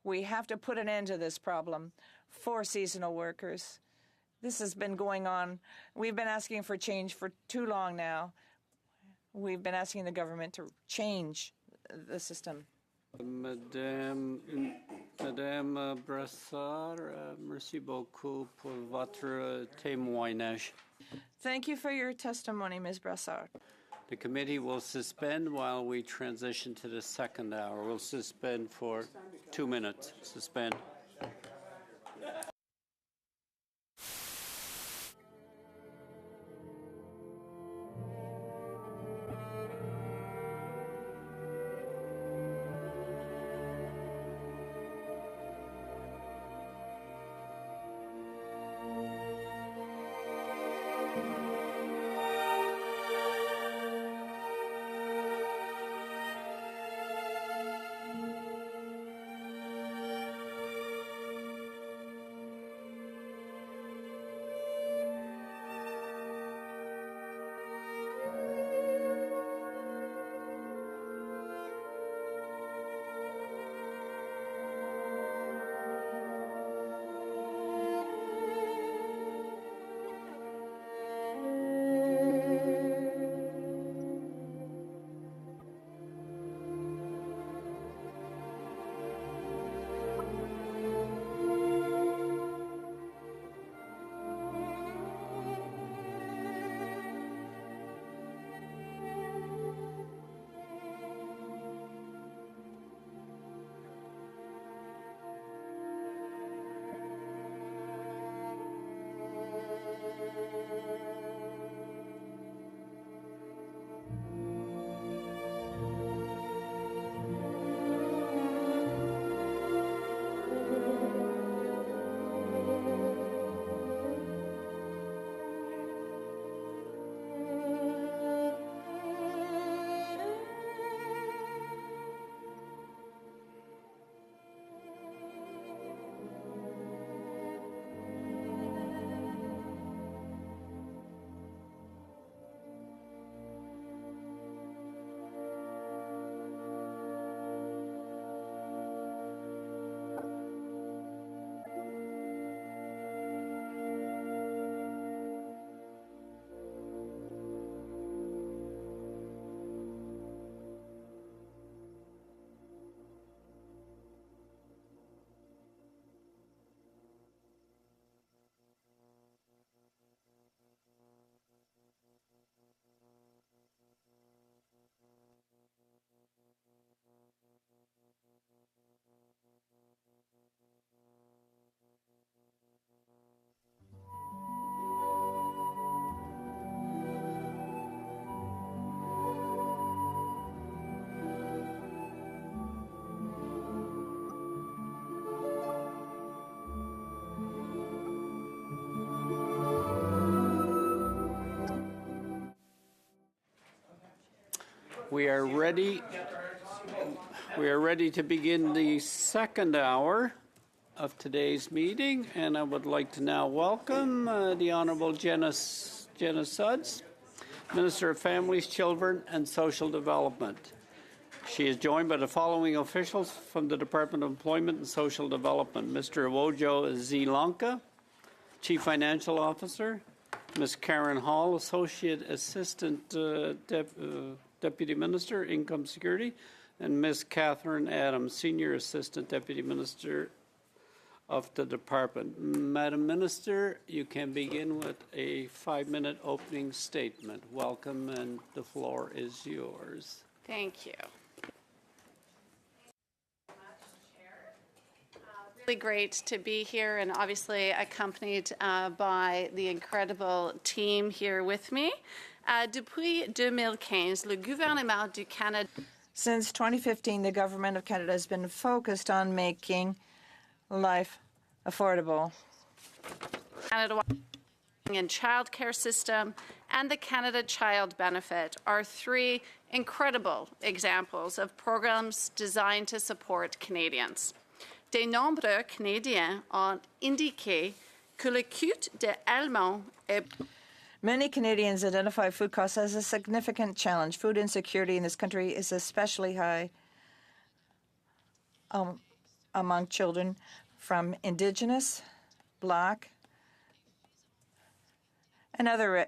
We have to put an end to this problem for seasonal workers. This has been going on. We've been asking for change for too long now. We've been asking the government to change the system. Madame Brassard, merci beaucoup pour votre témoignage. Thank you for your testimony, Ms. Brassard. The committee will suspend while we transition to the second hour. We'll suspend for 2 minutes. Suspend. We are ready to begin the second hour of today's meeting, and I would like to now welcome the Honourable Jenna Sudds, Minister of Families, Children and Social Development. She is joined by the following officials from the Department of Employment and Social Development: Mr. Wojo Zilanka, Chief Financial Officer; Ms. Karen Hall, Associate Assistant Deputy Minister, Income Security; and Ms. Catherine Adams, Senior Assistant Deputy Minister of the Department. Madam Minister, you can begin with a 5-minute opening statement. Welcome, and the floor is yours. Thank you. Really great to be here, and obviously accompanied by the incredible team here with me. Depuis 2015, le gouvernement du Canada. Since 2015, the Government of Canada has been focused on making life affordable. Canada and child care system and the Canada Child Benefit are three incredible examples of programs designed to support Canadians. De nombreux Canadiens ont indiqué que le coût de l'aliment est. Many Canadians identify food costs as a significant challenge. Food insecurity in this country is especially high among children from Indigenous, Black, and other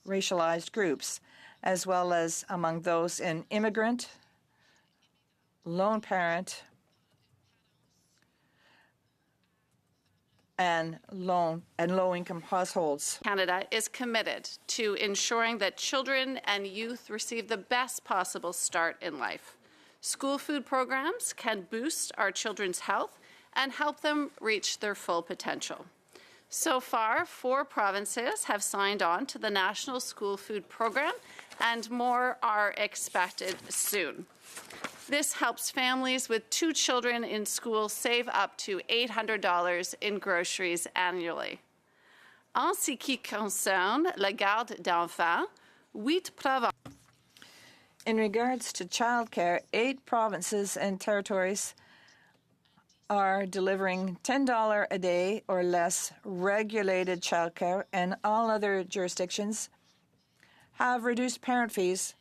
racialized groups, as well as among those in immigrant, lone parent, and low-income households. Canada is committed to ensuring that children and youth receive the best possible start in life. School food programs can boost our children's health and help them reach their full potential. So far, 4 provinces have signed on to the National School Food Program, and more are expected soon. This helps families with 2 children in school save up to $800 in groceries annually. En ce qui concerne la garde d'enfants, 8 provinces. In regards to childcare, 8 provinces and territories are delivering $10 a day or less regulated childcare, and all other jurisdictions have reduced parent fees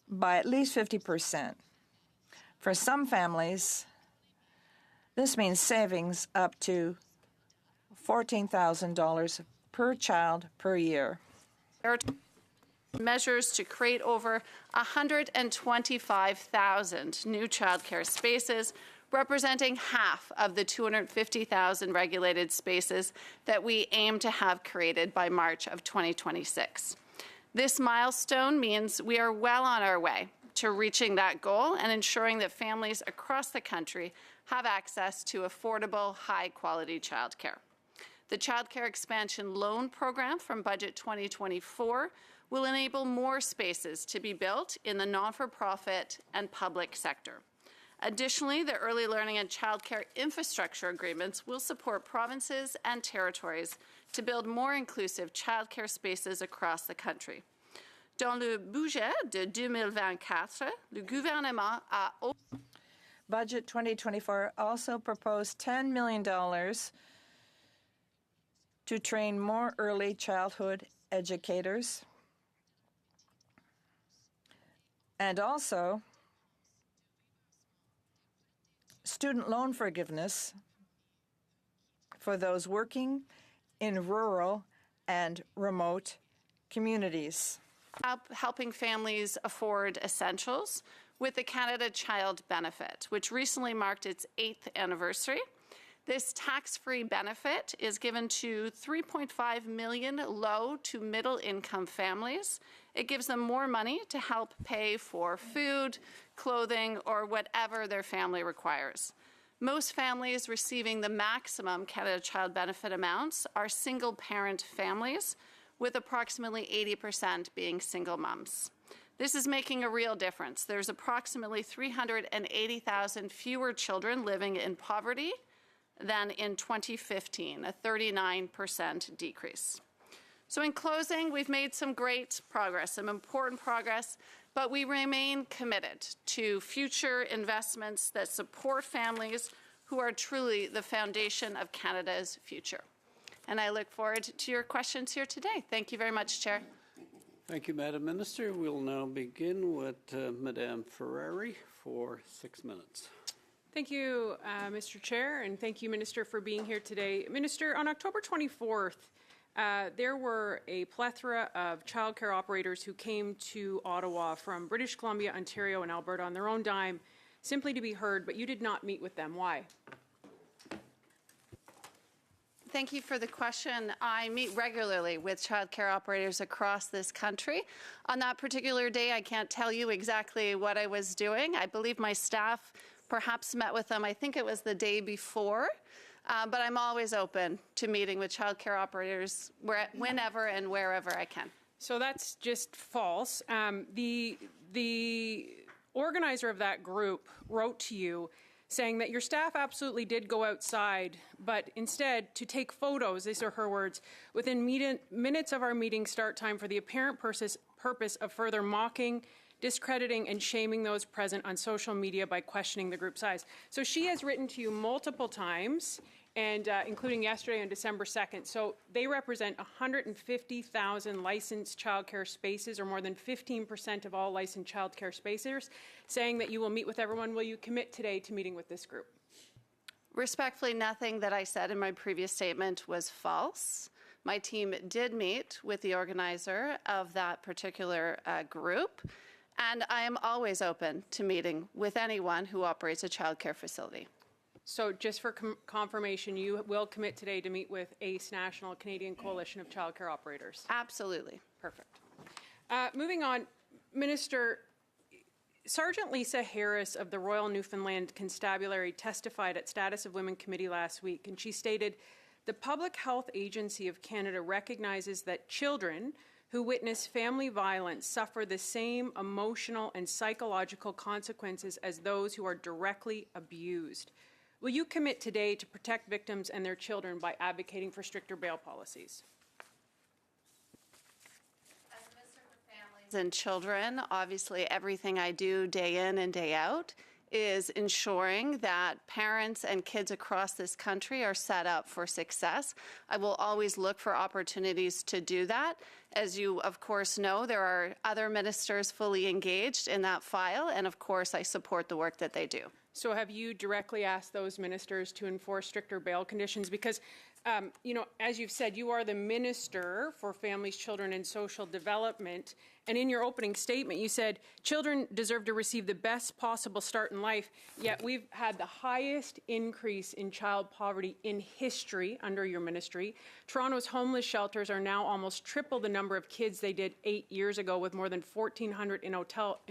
by at least 50%. For some families, this means savings up to $14,000 per child per year. Measures to create over 125,000 new childcare spaces, representing half of the 250,000 regulated spaces that we aim to have created by March of 2026. This milestone means we are well on our way to reaching that goal and ensuring that families across the country have access to affordable, high-quality childcare. The Childcare Expansion Loan Program from Budget 2024 will enable more spaces to be built in the non-for-profit and public sector. Additionally, the early learning and childcare infrastructure agreements will support provinces and territories to build more inclusive childcare spaces across the country. Dans le budget de 2024, le gouvernement a. Budget 2024 also proposed $10 million to train more early childhood educators, and also student loan forgiveness for those working in rural and remote communities. Helping families afford essentials with the Canada Child Benefit, which recently marked its 8th anniversary. This tax-free benefit is given to 3.5 million low to middle income families. It gives them more money to help pay for food, clothing, or whatever their family requires. Most families receiving the maximum Canada Child Benefit amounts are single-parent families, with approximately 80% being single moms. This is making a real difference. There's approximately 380,000 fewer children living in poverty than in 2015, a 39% decrease. So in closing, we've made some great progress, some important progress, but we remain committed to future investments that support families who are truly the foundation of Canada's future. And I look forward to your questions here today. Thank you very much, Chair. Thank you, Madam Minister. We'll now begin with Madame Ferrari for 6 minutes. Thank you, Mr. Chair, and thank you, Minister, for being here today. Minister, on October 24th, there were a plethora of childcare operators who came to Ottawa from British Columbia, Ontario, and Alberta on their own dime, simply to be heard, but you did not meet with them. Why? Thank you for the question. I meet regularly with childcare operators across this country. On that particular day, I can't tell you exactly what I was doing. I believe my staff perhaps met with them, I think it was the day before, but I'm always open to meeting with childcare operators whenever and wherever I can. So that's just false. The organizer of that group wrote to you saying that your staff absolutely did go outside, but instead to take photos, these are her words, within minutes of our meeting start time for the apparent purpose of further mocking, discrediting, and shaming those present on social media by questioning the group size. So she has written to you multiple times, and including yesterday on December 2nd. So they represent 150,000 licensed childcare spaces, or more than 15% of all licensed childcare spaces, saying that you will meet with everyone. Will you commit today to meeting with this group? Respectfully, nothing that I said in my previous statement was false. My team did meet with the organizer of that particular group, and I am always open to meeting with anyone who operates a childcare facility. So just for confirmation, you will commit today to meet with ACE National, Canadian Coalition of Childcare Operators? Absolutely. Perfect. Moving on, Minister, Sergeant Lisa Harris of the Royal Newfoundland Constabulary testified at Status of Women Committee last week, and she stated, "The Public Health Agency of Canada recognizes that children who witness family violence suffer the same emotional and psychological consequences as those who are directly abused. Will you commit today to protect victims and their children by advocating for stricter bail policies?" As Minister for Families and Children, obviously everything I do day in and day out is ensuring that parents and kids across this country are set up for success. I will always look for opportunities to do that. As you, of course, know, there are other ministers fully engaged in that file, and of course, I support the work that they do. So have you directly asked those ministers to enforce stricter bail conditions? Because, you know, as you've said, you are the Minister for Families, Children and Social Development. And in your opening statement, you said children deserve to receive the best possible start in life. Yet we've had the highest increase in child poverty in history under your ministry. Toronto's homeless shelters are now almost triple the number of kids they did 8 years ago, with more than 1,400 in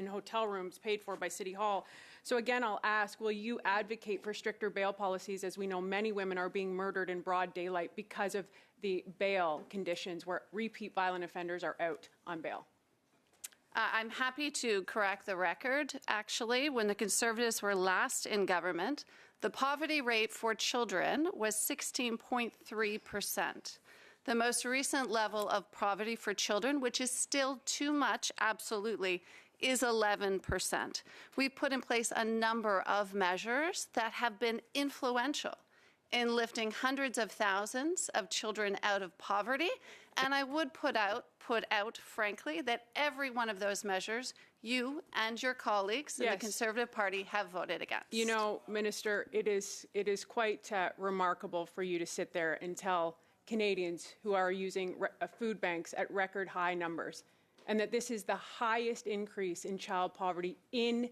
hotel rooms paid for by City Hall. So again, I'll ask, will you advocate for stricter bail policies, as we know many women are being murdered in broad daylight because of the bail conditions where repeat violent offenders are out on bail? I'm happy to correct the record. Actually, when the Conservatives were last in government, the poverty rate for children was 16.3%. The most recent level of poverty for children, which is still too much, absolutely, is 11%. We've put in place a number of measures that have been influential in lifting hundreds of thousands of children out of poverty. And I would put out, frankly, that every one of those measures you and your colleagues in the Conservative Party have voted against. You know, Minister, it is quite remarkable for you to sit there and tell Canadians who are using food banks at record high numbers, and that this is the highest increase in child poverty in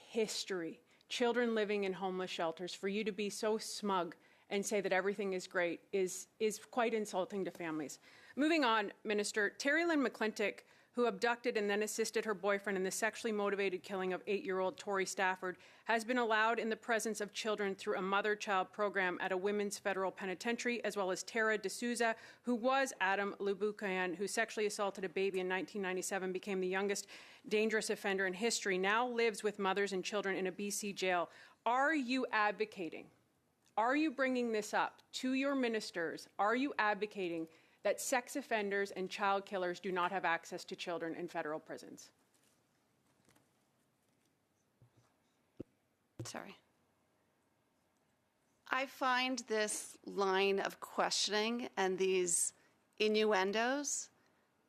history. Children living in homeless shelters, for you to be so smug and say that everything is great is quite insulting to families. Moving on, Minister, Terry Lynn McClintock, who abducted and then assisted her boyfriend in the sexually motivated killing of 8-year-old Tori Stafford, has been allowed in the presence of children through a mother-child program at a women's federal penitentiary, as well as Tara D'Souza, who was Adam Lubukayan, who sexually assaulted a baby in 1997, became the youngest dangerous offender in history, now lives with mothers and children in a BC jail. Are you advocating? Are you bringing this up to your ministers? Are you advocating that sex offenders and child killers do not have access to children in federal prisons? Sorry. I find this line of questioning and these innuendos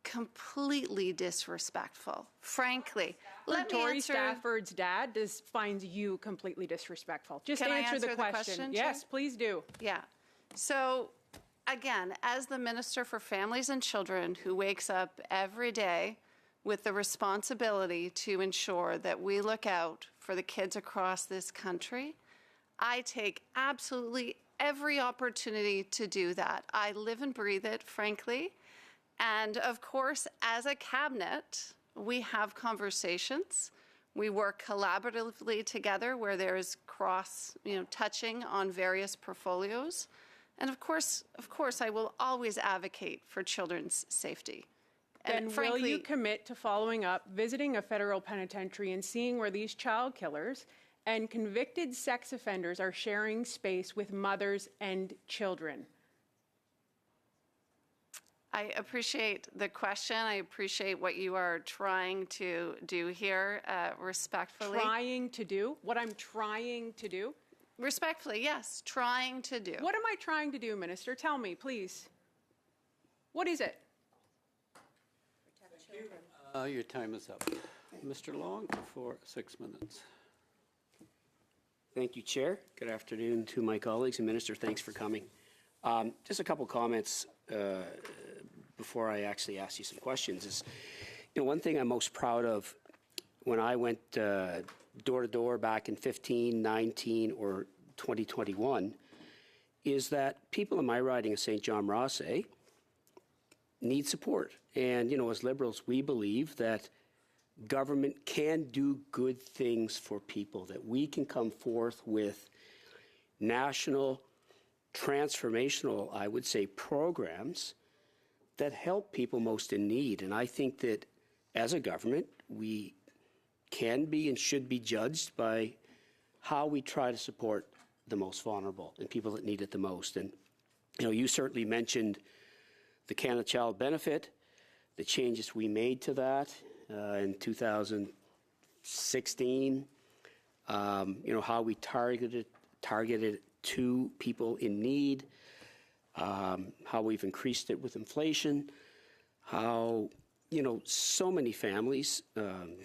completely disrespectful. Frankly, let me Tori answer. Stafford's dad finds you completely disrespectful. Just Can I answer the answer the question, Yes, Chair? please do. Yeah. So, again, as the Minister for Families and Children who wakes up every day with the responsibility to ensure that we look out for the kids across this country, I take absolutely every opportunity to do that. I live and breathe it, frankly. And of course, as a cabinet, we have conversations. We work collaboratively together where there is touching on various portfolios. And of course, I will always advocate for children's safety. And will you commit to following up, visiting a federal penitentiary and seeing where these child killers and convicted sex offenders are sharing space with mothers and children? I appreciate the question. I appreciate what you are trying to do here, respectfully. Trying to do? What I'm trying to do? Respectfully, yes, trying to do. What am I trying to do, Minister? Tell me, please. What is it? Your time is up. Mr. Long, for 6 minutes. Thank you, Chair. Good afternoon to my colleagues and Minister. Thanks for coming. Just a couple comments before I actually ask you some questions. Is, one thing I'm most proud of when I went door to door back in 15, 19, or 2021 is that people in my riding of St. John Rosse need support. And, as Liberals, we believe that government can do good things for people, that we can come forth with national, transformational, I would say, programs that help people most in need. And I think that as a government, we can be and should be judged by how we try to support the most vulnerable and people that need it the most. And, you certainly mentioned the Canada Child Benefit, the changes we made to that in 2016, how we targeted to people in need, how we've increased it with inflation, how, so many families,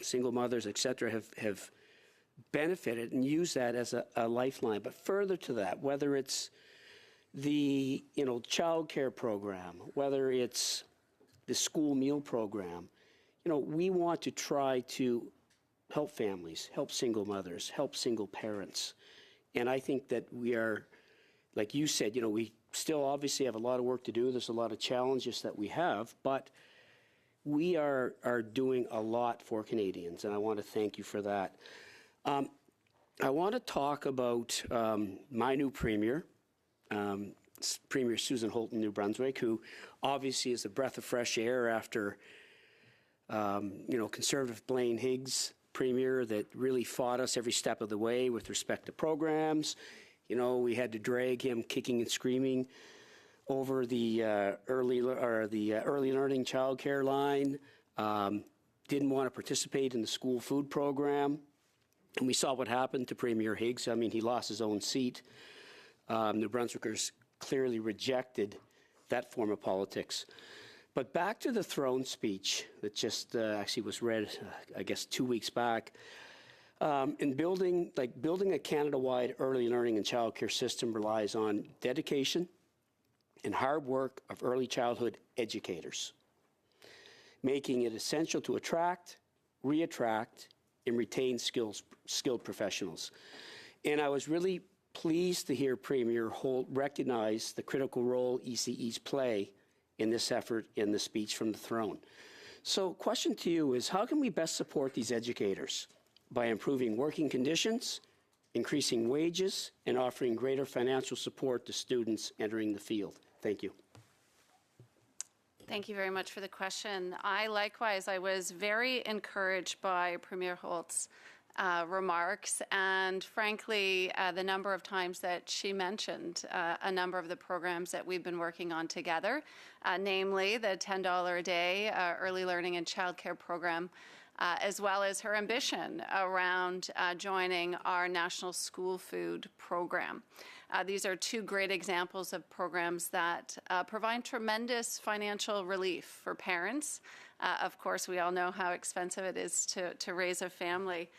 single mothers, et cetera, have benefited and used that as a lifeline. But further to that, whether it's the, child care program, whether it's the school meal program, we want to try to help families, help single mothers, help single parents. And I think that we are, like you said, we still obviously have a lot of work to do. There's a lot of challenges that we have, but we are doing a lot for Canadians, and I want to thank you for that. I want to talk about my new Premier, Premier Susan Holt in New Brunswick, who obviously is a breath of fresh air after, Conservative Blaine Higgs Premier that really fought us every step of the way with respect to programs. We had to drag him kicking and screaming over the early learning child care line. Didn't want to participate in the school food program. And we saw what happened to Premier Higgs. I mean, he lost his own seat. New Brunswickers clearly rejected that form of politics. But back to the throne speech that just actually was read, I guess, 2 weeks back. In building a Canada-wide early learning and childcare system relies on dedication and hard work of early childhood educators, making it essential to attract, re-attract, and retain skilled professionals. And I was really pleased to hear Premier Holt recognize the critical role ECEs play in this effort in the speech from the throne. So question to you is, how can we best support these educators? By improving working conditions, increasing wages, and offering greater financial support to students entering the field. Thank you. Thank you very much for the question. I was very encouraged by Premier Holt's remarks, and frankly, the number of times that she mentioned a number of the programs that we've been working on together, namely the $10 a day early learning and childcare program, as well as her ambition around joining our national school food program. These are two great examples of programs that provide tremendous financial relief for parents. Of course, we all know how expensive it is to raise a family.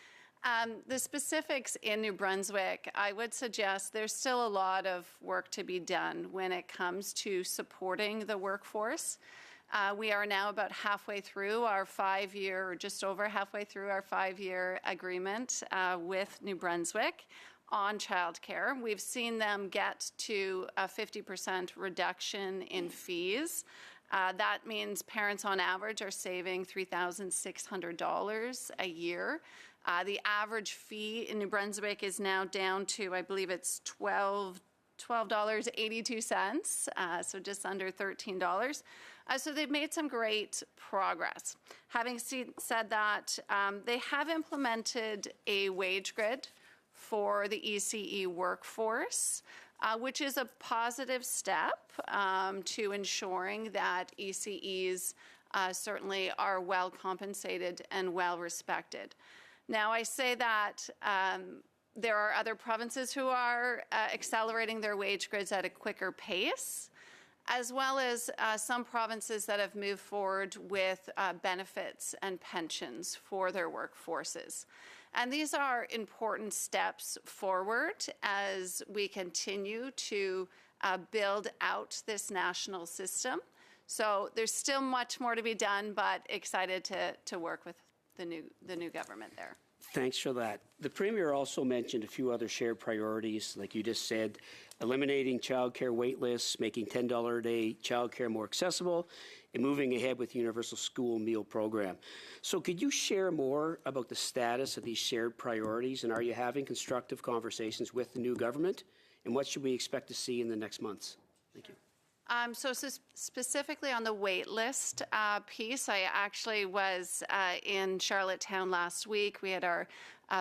The specifics in New Brunswick, I would suggest there's still a lot of work to be done when it comes to supporting the workforce. We are now about halfway through our 5-year, or just over halfway through our 5-year agreement with New Brunswick on childcare. We've seen them get to a 50% reduction in fees. That means parents on average are saving $3,600 a year. The average fee in New Brunswick is now down to, I believe it's $12.82, so just under $13. So they've made some great progress. Having said that, they have implemented a wage grid for the ECE workforce, which is a positive step to ensuring that ECEs certainly are well compensated and well respected. Now, I say that there are other provinces who are accelerating their wage grids at a quicker pace, as well as some provinces that have moved forward with benefits and pensions for their workforces. And these are important steps forward as we continue to build out this national system. So there's still much more to be done, but excited to work with the new government there. Thanks for that. The Premier also mentioned a few other shared priorities, like you just said, eliminating childcare wait lists, making $10 a day childcare more accessible, and moving ahead with the Universal School Meal Program. So could you share more about the status of these shared priorities, and are you having constructive conversations with the new government, and what should we expect to see in the next months? Thank you. So specifically on the wait list piece, I actually was in Charlottetown last week. We had our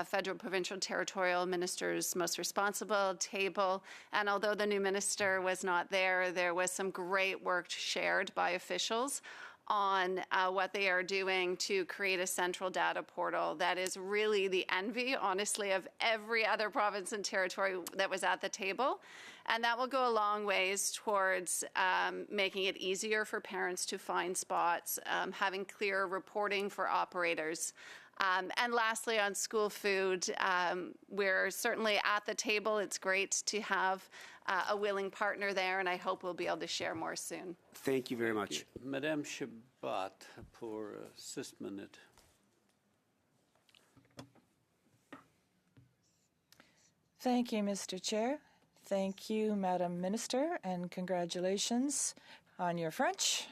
federal, provincial, territorial ministers most responsible table. And although the new minister was not there, there was some great work shared by officials on what they are doing to create a central data portal that is really the envy, honestly, of every other province and territory that was at the table. And that will go a long ways towards making it easier for parents to find spots, having clear reporting for operators. And lastly, on school food, we're certainly at the table. It's great to have a willing partner there, and I hope we'll be able to share more soon. Thank you very much. Madame Chabot pour 6 minutes. Thank you, Mr. Chair. Thank you, Madam Minister, and congratulations on your French.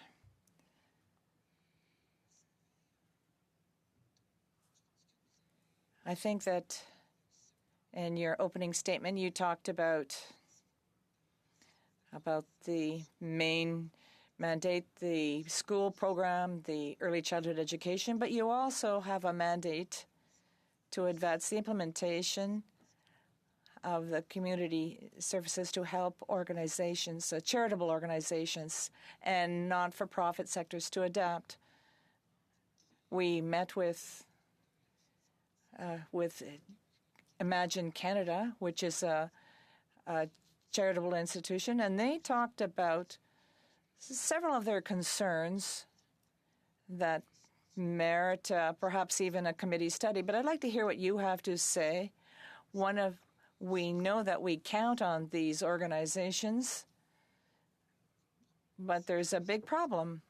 I think that in your opening statement you talked about the main mandate, the school program, the early childhood education, but you also have a mandate to advance the implementation of the community services to help organizations, charitable organizations, and not-for-profit sectors to adapt. We met with Imagine Canada, which is a charitable institution, and they talked about several of their concerns that merit perhaps even a committee study. But I'd like to hear what you have to say. We know that we count on these organizations, but there's a big problem.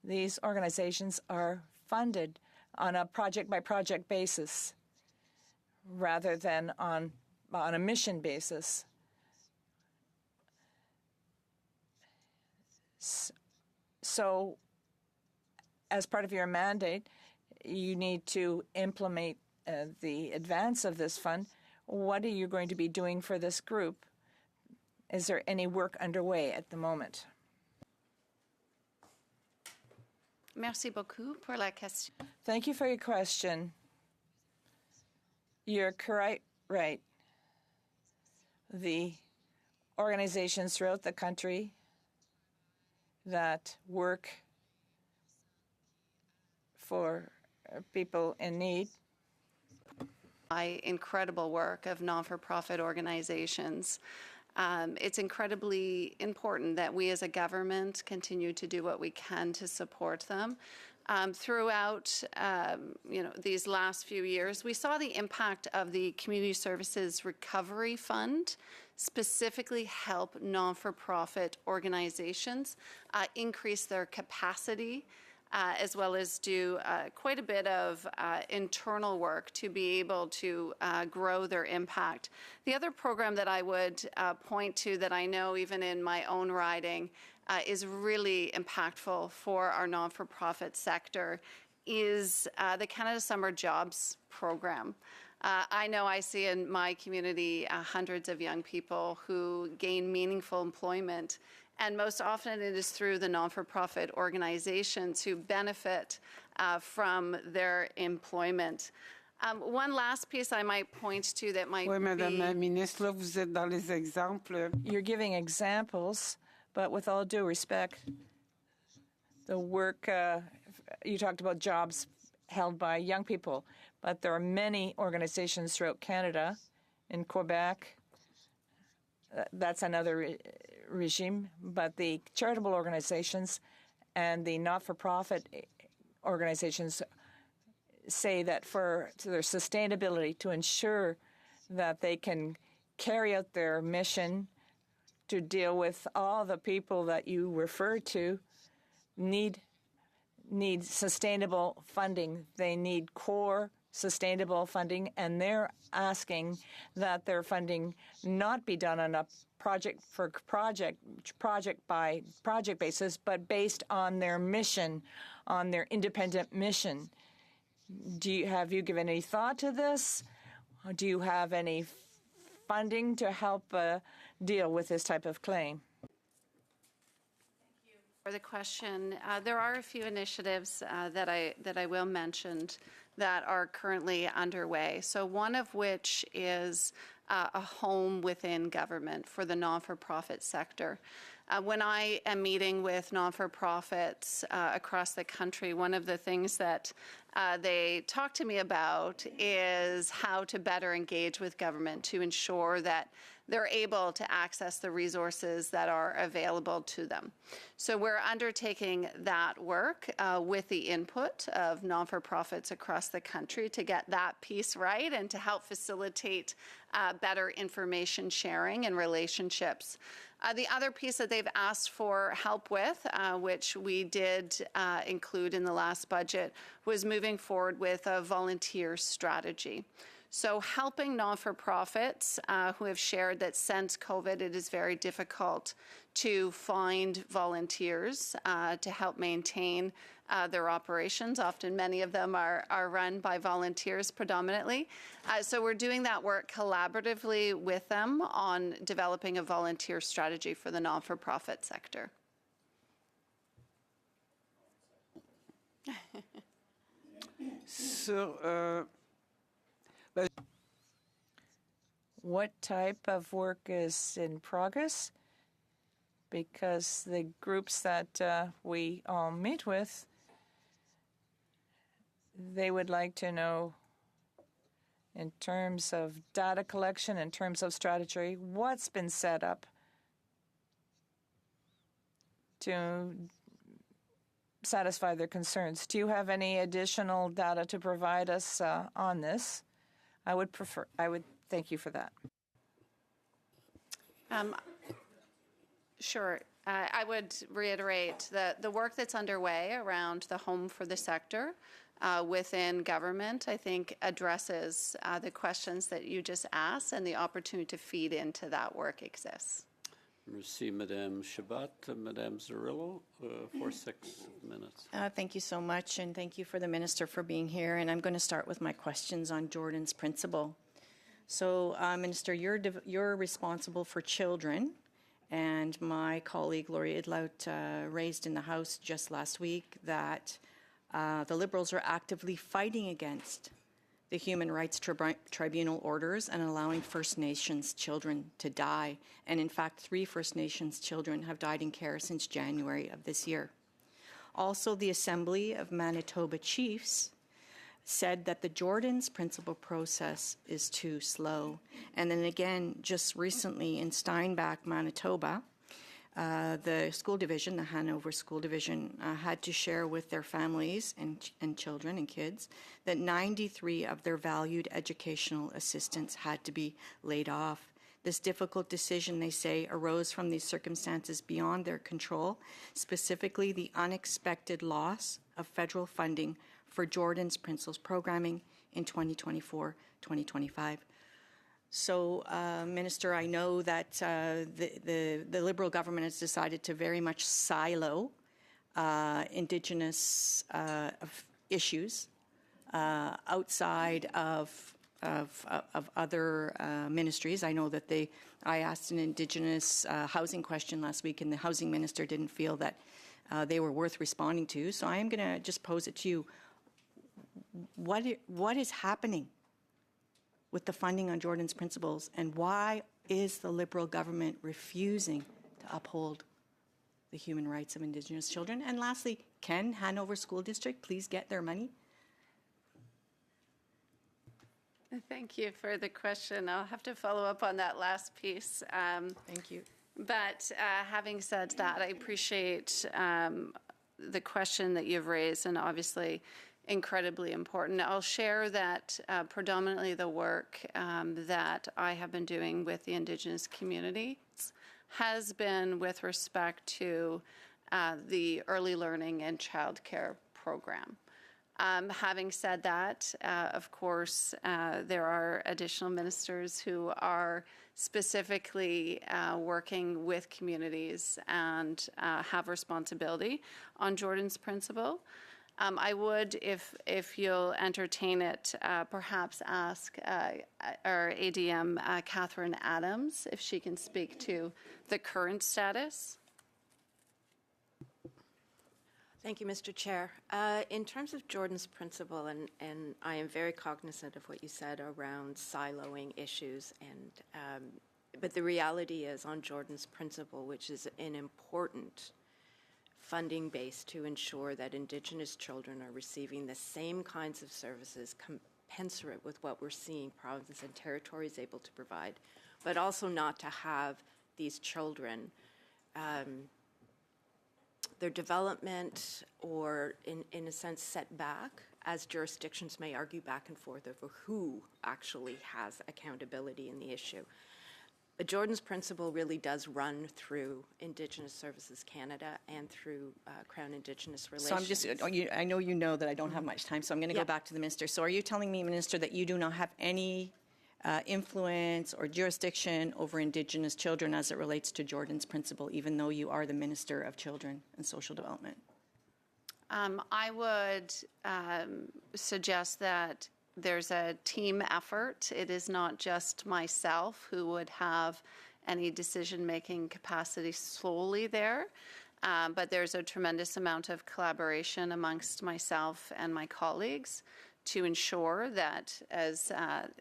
These organizations are funded on a project-by-project basis rather than on a mission basis. So as part of your mandate, you need to implement the advance of this fund. What are you going to be doing for this group? Is there any work underway at the moment? Merci beaucoup pour la question. Thank you for your question. You're correct, right. The organizations throughout the country that work for people in need. Incredible work of non-for-profit organizations. It's incredibly important that we as a government continue to do what we can to support them. Throughout these last few years, we saw the impact of the Community Services Recovery Fund specifically help non-for-profit organizations increase their capacity as well as do quite a bit of internal work to be able to grow their impact. The other program that I would point to that I know even in my own riding is really impactful for our non-for-profit sector is the Canada Summer Jobs Program. I know I see in my community hundreds of young people who gain meaningful employment, and most often it is through the non-for-profit organizations who benefit from their employment. One last piece I might point to that might Oui, Madame la Ministre, là, vous êtes dans les exemples. You're giving examples, but with all due respect, the work, you talked about jobs held by young people, but there are many organizations throughout Canada, in Quebec, that's another regime, but the charitable organizations and the not-for-profit organizations say that for their sustainability, to ensure that they can carry out their mission to deal with all the people that you refer to, need sustainable funding. They need core sustainable funding, and they're asking that their funding not be done on a project by project basis, but based on their mission, on their independent mission. Have you given any thought to this? Do you have any funding to help deal with this type of claim? For the question, there are a few initiatives that I will mention that are currently underway. So one of which is a home within government for the non-for-profit sector. When I am meeting with non-for-profits across the country, one of the things that they talk to me about is how to better engage with government to ensure that they're able to access the resources that are available to them. So we're undertaking that work with the input of non-for-profits across the country to get that piece right and to help facilitate better information sharing and relationships. The other piece that they've asked for help with, which we did include in the last budget, was moving forward with a volunteer strategy. So helping non-for-profits who have shared that since COVID it is very difficult to find volunteers to help maintain their operations. Often many of them are run by volunteers predominantly. So we're doing that work collaboratively with them on developing a volunteer strategy for the non-for-profit sector. What type of work is in progress? Because the groups that we all meet with, they would like to know in terms of data collection, in terms of strategy, what's been set up to satisfy their concerns. Do you have any additional data to provide us on this? I would thank you for that. Sure. I would reiterate that the work that's underway around the home for the sector within government, I think, addresses the questions that you just asked, and the opportunity to feed into that work exists. Merci, Madame Shabat. Madame Zarillo, for 6 minutes. Thank you so much, and thank you for the Minister for being here. And I'm going to start with my questions on Jordan's principle. So, Minister, you're responsible for children, and my colleague Laurie Idlout raised in the House just last week that the Liberals are actively fighting against the Human Rights Tribunal orders and allowing First Nations children to die. And in fact, 3 First Nations children have died in care since January of this year. Also, the Assembly of Manitoba Chiefs said that the Jordan's principle process is too slow. And then again, just recently in Steinbach, Manitoba, the school division, the Hanover School Division, had to share with their families and children and kids that 93 of their valued educational assistants had to be laid off. This difficult decision, they say, arose from these circumstances beyond their control, specifically the unexpected loss of federal funding for Jordan's Principles programming in 2024-2025. So, Minister, I know that the Liberal government has decided to very much silo Indigenous issues outside of other ministries. I know that I asked an Indigenous housing question last week, and the housing minister didn't feel that they were worth responding to. So I am going to just pose it to you. What is happening with the funding on Jordan's Principles, and why is the Liberal government refusing to uphold the human rights of Indigenous children? And lastly, can Hanover School District please get their money? Thank you for the question. I'll have to follow up on that last piece. Thank you. But having said that, I appreciate the question that you've raised, and obviously incredibly important. I'll share that predominantly the work that I have been doing with the Indigenous community has been with respect to the early learning and childcare program. Having said that, of course, there are additional ministers who are specifically working with communities and have responsibility on Jordan's Principle. I would, if you'll entertain it, perhaps ask our ADM, Catherine Adams, if she can speak to the current status. Thank you, Mr. Chair. In terms of Jordan's Principle, and I am very cognizant of what you said around siloing issues, but the reality is on Jordan's Principle, which is an important funding base to ensure that Indigenous children are receiving the same kinds of services commensurate with what we're seeing provinces and territories able to provide, but also not to have these children their development or in a sense set back, as jurisdictions may argue back and forth over who actually has accountability in the issue. But Jordan's Principle really does run through Indigenous Services Canada and through Crown Indigenous Relations. So I know you know that I don't have much time, so I'm going to go back to the Minister. So are you telling me, Minister, that you do not have any influence or jurisdiction over Indigenous children as it relates to Jordan's Principle, even though you are the Minister of Children and Social Development? I would suggest that there's a team effort. It is not just myself who would have any decision-making capacity solely there, but there's a tremendous amount of collaboration amongst myself and my colleagues to ensure that, as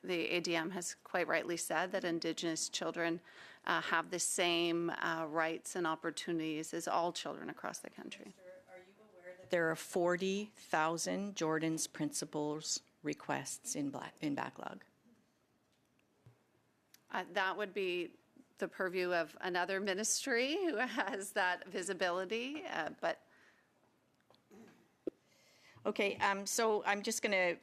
the ADM has quite rightly said, that Indigenous children have the same rights and opportunities as all children across the country. Are you aware that there are 40,000 Jordan's Principles requests in backlog? That would be the purview of another ministry who has that visibility, but okay. So I'm just going to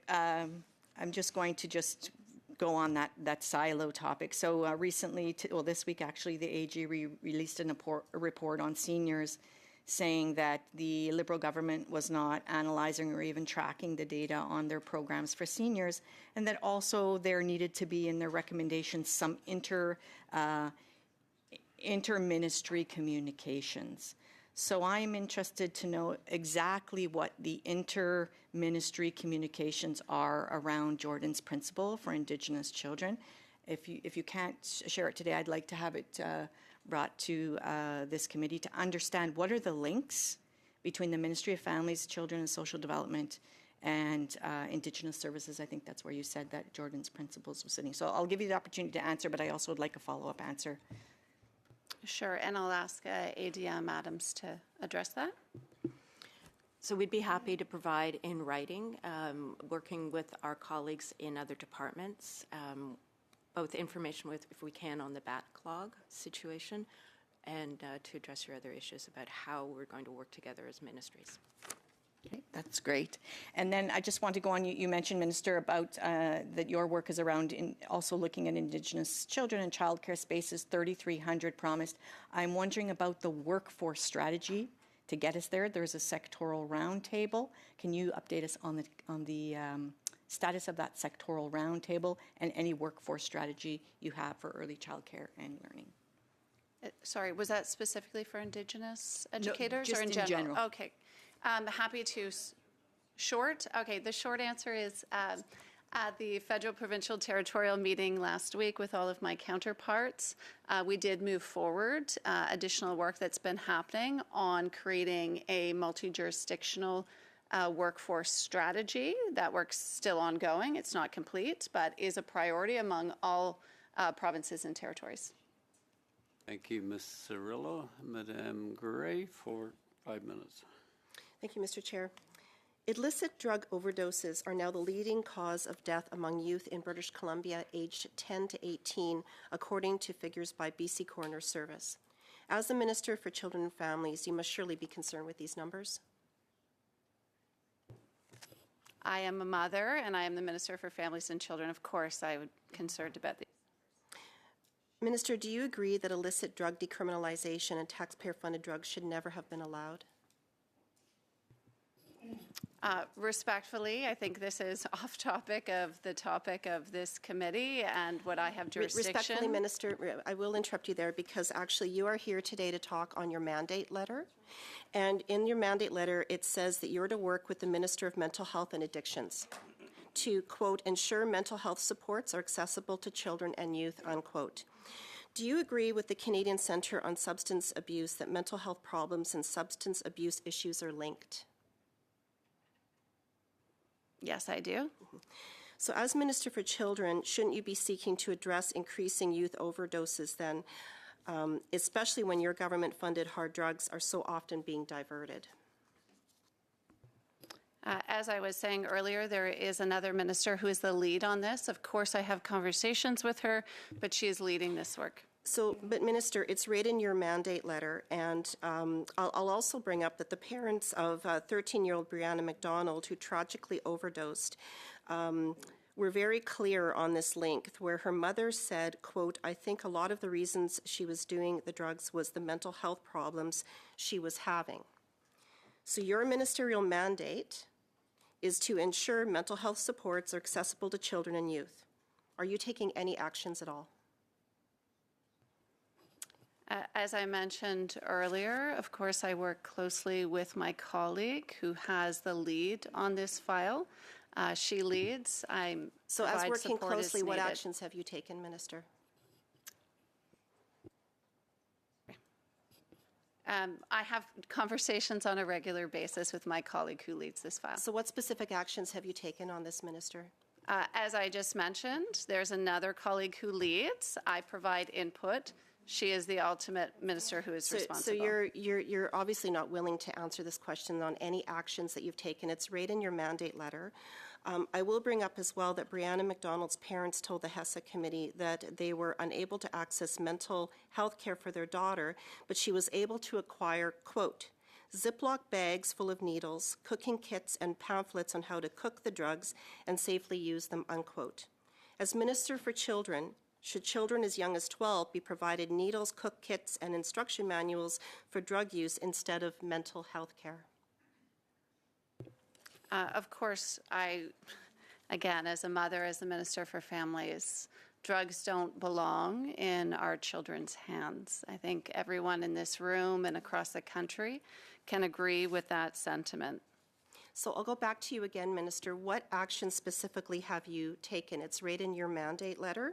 go on that silo topic. So recently, this week actually, the AG released a report on seniors, saying that the Liberal government was not analyzing or even tracking the data on their programs for seniors, and that also there needed to be in their recommendations some inter-ministry communications. So I'm interested to know exactly what the inter-ministry communications are around Jordan's Principle for Indigenous Children. If you can't share it today, I'd like to have it brought to this committee to understand what are the links between the Ministry of Families, Children and Social Development and Indigenous Services. I think that's where you said that Jordan's Principles was sitting. So I'll give you the opportunity to answer, but I also would like a follow-up answer. Sure, and I'll ask ADM Adams to address that. So we'd be happy to provide in writing, working with our colleagues in other departments, both information with, if we can, on the backlog situation, and to address your other issues about how we're going to work together as ministries. Okay, that's great. And then I just want to go on, you mentioned, Minister, about that your work is around also looking at Indigenous children and childcare spaces, 3,300 promised. I'm wondering about the workforce strategy to get us there. There's a sectoral roundtable. Can you update us on the status of that sectoral roundtable and any workforce strategy you have for early childcare and learning? Sorry, was that specifically for Indigenous educators just or in in general? general. Okay. Happy to. Short? Okay, the short answer is at the federal, provincial, territorial meeting last week with all of my counterparts, we did move forward additional work that's been happening on creating a multi-jurisdictional workforce strategy. That work's still ongoing. It's not complete, but is a priority among all provinces and territories. Thank you, Ms. Cirillo. Madame Gray for 5 minutes. Thank you, Mr. Chair. Illicit drug overdoses are now the leading cause of death among youth in British Columbia aged 10 to 18, according to figures by BC Coroner Service. As the Minister for Children and Families, you must surely be concerned with these numbers. I am a mother, and I am the Minister for Families and Children. Of course, I would be concerned about these. Minister, do you agree that illicit drug decriminalization and taxpayer-funded drugs should never have been allowed? Respectfully, I think this is off topic of the topic of this committee and what I have jurisdiction. Respectfully, Minister, I will interrupt you there because actually you are here today to talk on your mandate letter. And in your mandate letter, it says that you're to work with the Minister of Mental Health and Addictions to, quote, ensure mental health supports are accessible to children and youth, unquote. Do you agree with the Canadian Centre on Substance Abuse that mental health problems and substance abuse issues are linked? Yes, I do. So as Minister for Children, shouldn't you be seeking to address increasing youth overdoses then, especially when your government-funded hard drugs are so often being diverted? As I was saying earlier, there is another minister who is the lead on this. Of course, I have conversations with her, but she is leading this work. So, but Minister, it's right in your mandate letter, and I'll also bring up that the parents of 13-year-old Brianna McDonald, who tragically overdosed, were very clear on this link, where her mother said, quote, I think a lot of the reasons she was doing the drugs was the mental health problems she was having. So your ministerial mandate is to ensure mental health supports are accessible to children and youth. Are you taking any actions at all? As I mentioned earlier, of course, I work closely with my colleague who has the lead on this file. She leads. So as working support closely, what needed. actions have you taken, Minister? I have conversations on a regular basis with my colleague who leads this file. So what specific actions have you taken on this, Minister? As I just mentioned, there's another colleague who leads. I provide input. She is the ultimate minister who is responsible. So you're obviously not willing to answer this question on any actions that you've taken. It's right in your mandate letter. I will bring up as well that Brianna McDonald's parents told the HESA committee that they were unable to access mental health care for their daughter, but she was able to acquire, quote, Ziploc bags full of needles, cooking kits, and pamphlets on how to cook the drugs and safely use them, unquote. As Minister for Children, should children as young as 12 be provided needles, cook kits, and instruction manuals for drug use instead of mental health care? Of course, again, as a mother, as the Minister for Families, drugs don't belong in our children's hands. I think everyone in this room and across the country can agree with that sentiment. So I'll go back to you again, Minister. What action specifically have you taken? It's right in your mandate letter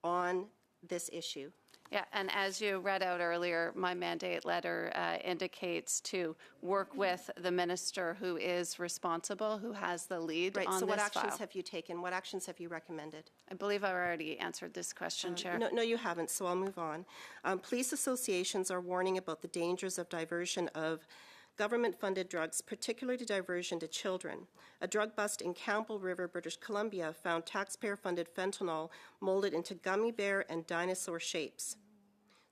on this issue. Yeah, and as you read out earlier, my mandate letter indicates to work with the minister who is responsible, who has the lead on this file. So what actions have you taken? What actions have you recommended? I believe I already answered this question, Chair. No, you haven't, so I'll move on. Police associations are warning about the dangers of diversion of government-funded drugs, particularly diversion to children. A drug bust in Campbell River, British Columbia, found taxpayer-funded fentanyl molded into gummy bear and dinosaur shapes.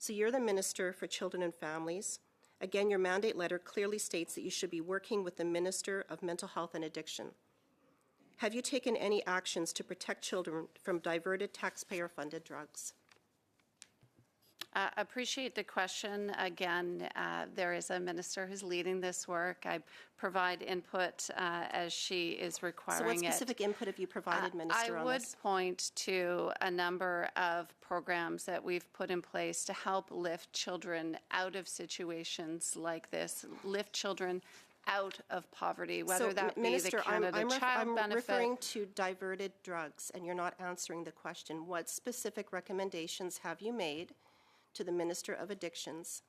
So you're the Minister for Children and Families. Again, your mandate letter clearly states that you should be working with the Minister of Mental Health and Addiction. Have you taken any actions to protect children from diverted taxpayer-funded drugs? Appreciate the question. Again, there is a minister who's leading this work. I provide input as she is requiring it. So what specific input have you provided, Minister, on this? I would point to a number of programs that we've put in place to help lift children out of situations like this, lift children out of poverty, whether that be Minister, the Canada Child Benefit. I'm referring to diverted drugs, and you're not answering the question. What specific recommendations have you made to the Minister of Addictions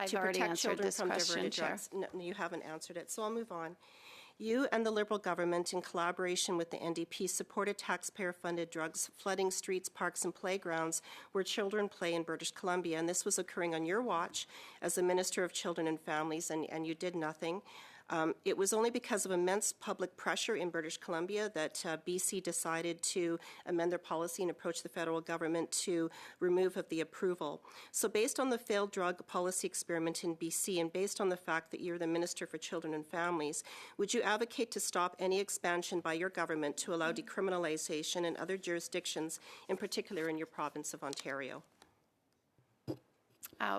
to protect children from diverted drugs? No, you haven't answered it, so I'll move on. You and the Liberal government, in collaboration with the NDP, supported taxpayer-funded drugs flooding streets, parks, and playgrounds where children play in British Columbia, and this was occurring on your watch as the Minister of Children and Families, and you did nothing. It was only because of immense public pressure in British Columbia that BC decided to amend their policy and approach the federal government to remove of the approval. So based on the failed drug policy experiment in BC and based on the fact that you're the Minister for Children and Families, would you advocate to stop any expansion by your government to allow decriminalization in other jurisdictions, in particular in your province of Ontario?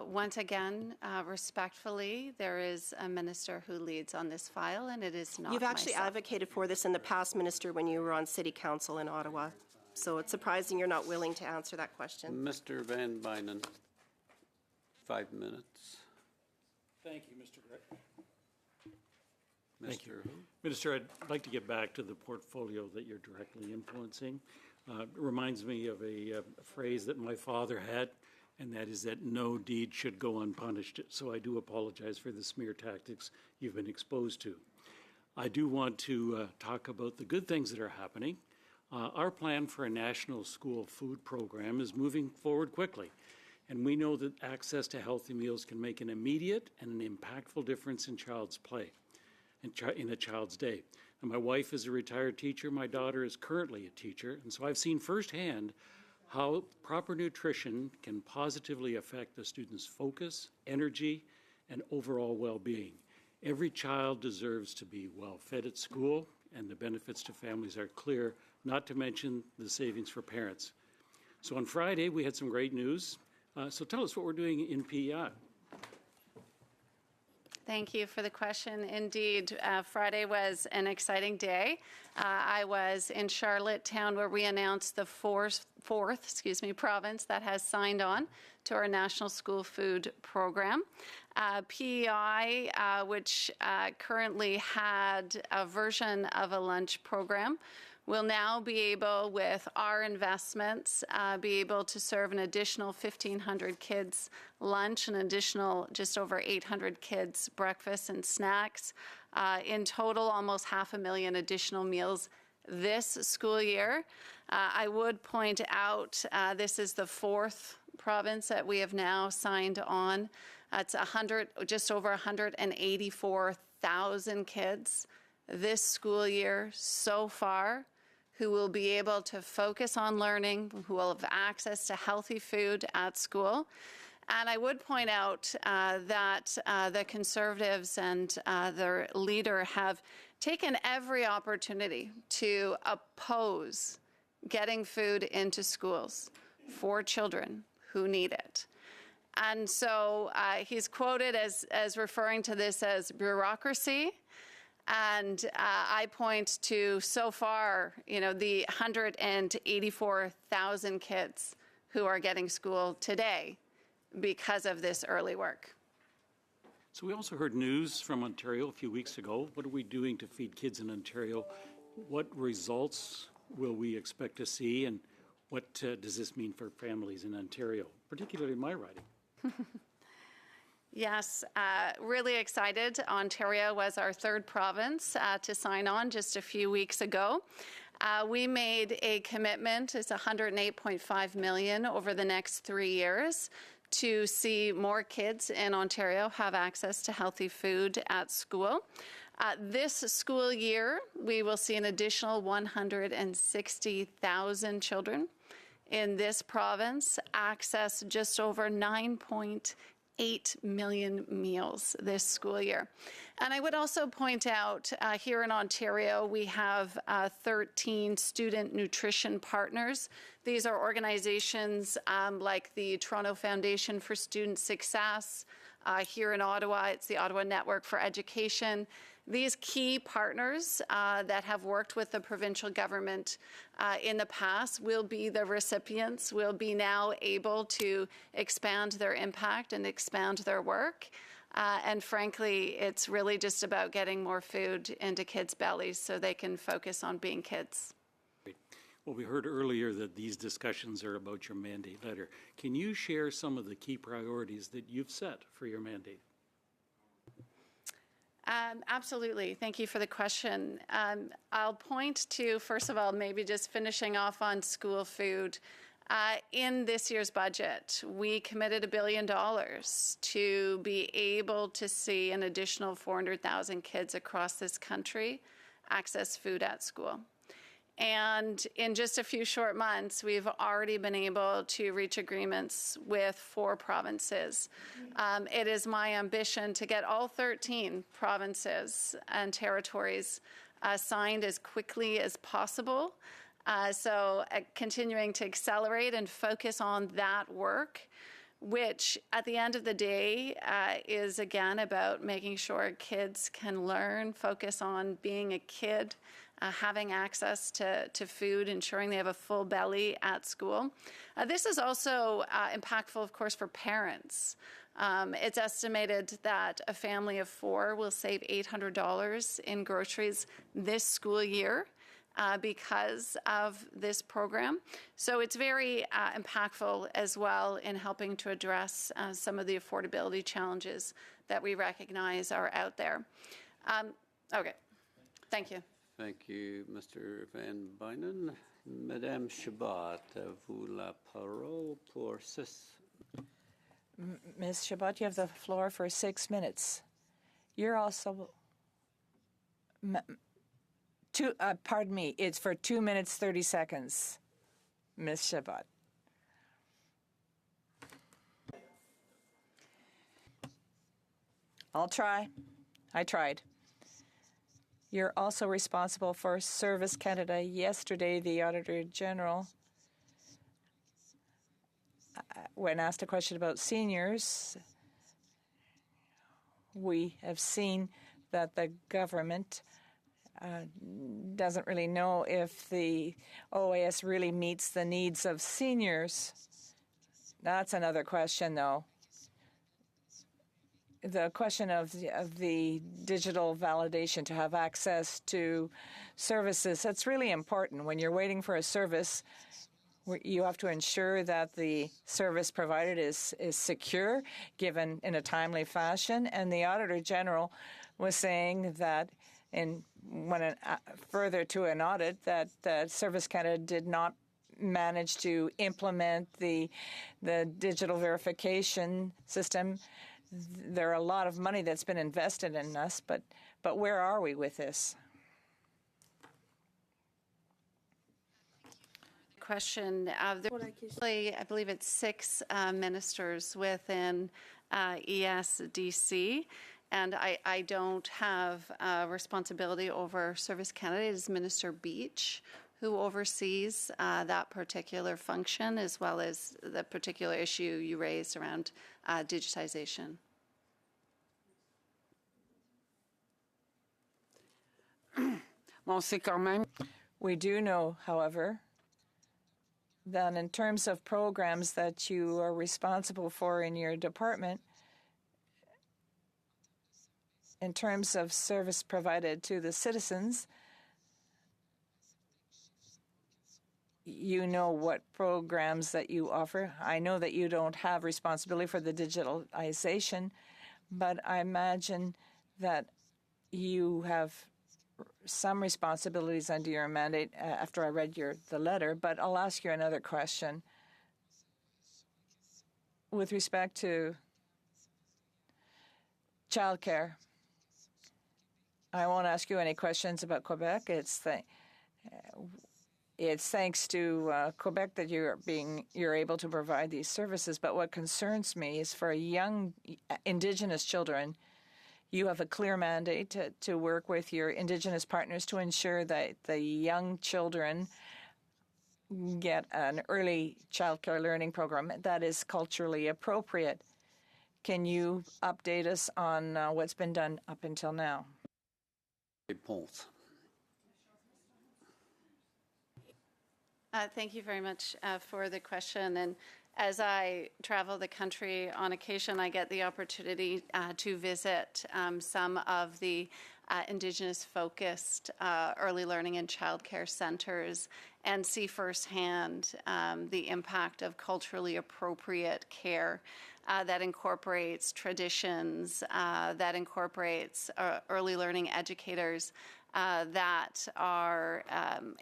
Once again, respectfully, there is a minister who leads on this file, and it is not You've actually myself. advocated for this in the past, Minister, when you were on City Council in Ottawa. So it's surprising you're not willing to answer that question. Mr. Van Bynen, 5 minutes. Thank you, Mr. Gray. Thank you. Minister, I'd like to get back to the portfolio that you're directly influencing. It reminds me of a phrase that my father had, and that is that no deed should go unpunished. So I do apologize for the smear tactics you've been exposed to. I do want to talk about the good things that are happening. Our plan for a national school food program is moving forward quickly, and we know that access to healthy meals can make an immediate and an impactful difference in child's play, in a child's day. And my wife is a retired teacher. My daughter is currently a teacher, and so I've seen firsthand how proper nutrition can positively affect the student's focus, energy, and overall well-being. Every child deserves to be well-fed at school, and the benefits to families are clear, not to mention the savings for parents. So on Friday, we had some great news. So tell us what we're doing in PEI. Thank you for the question. Indeed, Friday was an exciting day. I was in Charlottetown, where we announced the fourth province that has signed on to our National School Food Program. PEI, which currently had a version of a lunch program, will now be able, with our investments, be able to serve an additional 1,500 kids lunch, an additional just over 800 kids breakfast and snacks. In total, almost 500,000 additional meals this school year. I would point out this is the fourth province that we have now signed on. It's just over 184,000 kids this school year so far, who will be able to focus on learning, who will have access to healthy food at school. And I would point out that the Conservatives and their leader have taken every opportunity to oppose getting food into schools for children who need it. And so he's quoted as referring to this as bureaucracy. And I point to, so far, the 184,000 kids who are getting school today because of this early work. So we also heard news from Ontario a few weeks ago. What are we doing to feed kids in Ontario? What results will we expect to see, and what does this mean for families in Ontario, particularly my riding? Yes, really excited. Ontario was our third province to sign on just a few weeks ago. We made a commitment, it's $108.5 million over the next 3 years, to see more kids in Ontario have access to healthy food at school. This school year, we will see an additional 160,000 children in this province access just over 9.8 million meals this school year. And I would also point out here in Ontario, we have 13 student nutrition partners. These are organizations like the Toronto Foundation for Student Success. Here in Ottawa, it's the Ottawa Network for Education. These key partners that have worked with the provincial government in the past will be the recipients, will be now able to expand their impact and expand their work. And frankly, it's really just about getting more food into kids' bellies so they can focus on being kids. Well, we heard earlier that these discussions are about your mandate letter. Can you share some of the key priorities that you've set for your mandate? Absolutely. Thank you for the question. I'll point to, first of all, maybe just finishing off on school food. In this year's budget, we committed $1 billion to be able to see an additional 400,000 kids across this country access food at school. And in just a few short months, we've already been able to reach agreements with 4 provinces. It is my ambition to get all 13 provinces and territories signed as quickly as possible. So continuing to accelerate and focus on that work, which at the end of the day is again about making sure kids can learn, focus on being a kid, having access to food, ensuring they have a full belly at school. This is also impactful, of course, for parents. It's estimated that a family of 4 will save $800 in groceries this school year because of this program. So it's very impactful as well in helping to address some of the affordability challenges that we recognize are out there. Okay, thank you. Thank you, Mr. Van Bynen. Madame Chabot, à vous la parole pour 6. Ms. Chabot, you have the floor for 6 minutes. You're also... pardon me, it's for 2 minutes, 30 seconds, Ms. Chabot. I'll try. I tried. You're also responsible for Service Canada. Yesterday, the Auditor General, when asked a question about seniors, we have seen that the government doesn't really know if the OAS really meets the needs of seniors. That's another question, though. The question of the digital validation to have access to services, that's really important. When you're waiting for a service, you have to ensure that the service provided is secure, given in a timely fashion. And the Auditor General was saying that further to an audit, that Service Canada did not manage to implement the digital verification system. There are a lot of money that's been invested in us, but where are we with this? Question. I believe it's 6 ministers within ESDC, and I don't have responsibility over Service Canada. It is Minister Beach who oversees that particular function, as well as the particular issue you raised around digitization. On sait quand même. We do know, however, that in terms of programs that you are responsible for in your department, in terms of service provided to the citizens, you know what programs that you offer. I know that you don't have responsibility for the digitalization, but I imagine that you have some responsibilities under your mandate after I read the letter. But I'll ask you another question. With respect to childcare, I won't ask you any questions about Quebec. It's thanks to Quebec that you're able to provide these services. But what concerns me is for young Indigenous children, you have a clear mandate to work with your Indigenous partners to ensure that the young children get an early childcare learning program that is culturally appropriate. Can you update us on what's been done up until now? Thank you very much for the question. And as I travel the country on occasion, I get the opportunity to visit some of the Indigenous-focused early learning and childcare centers and see firsthand the impact of culturally appropriate care that incorporates traditions, that incorporates early learning educators that are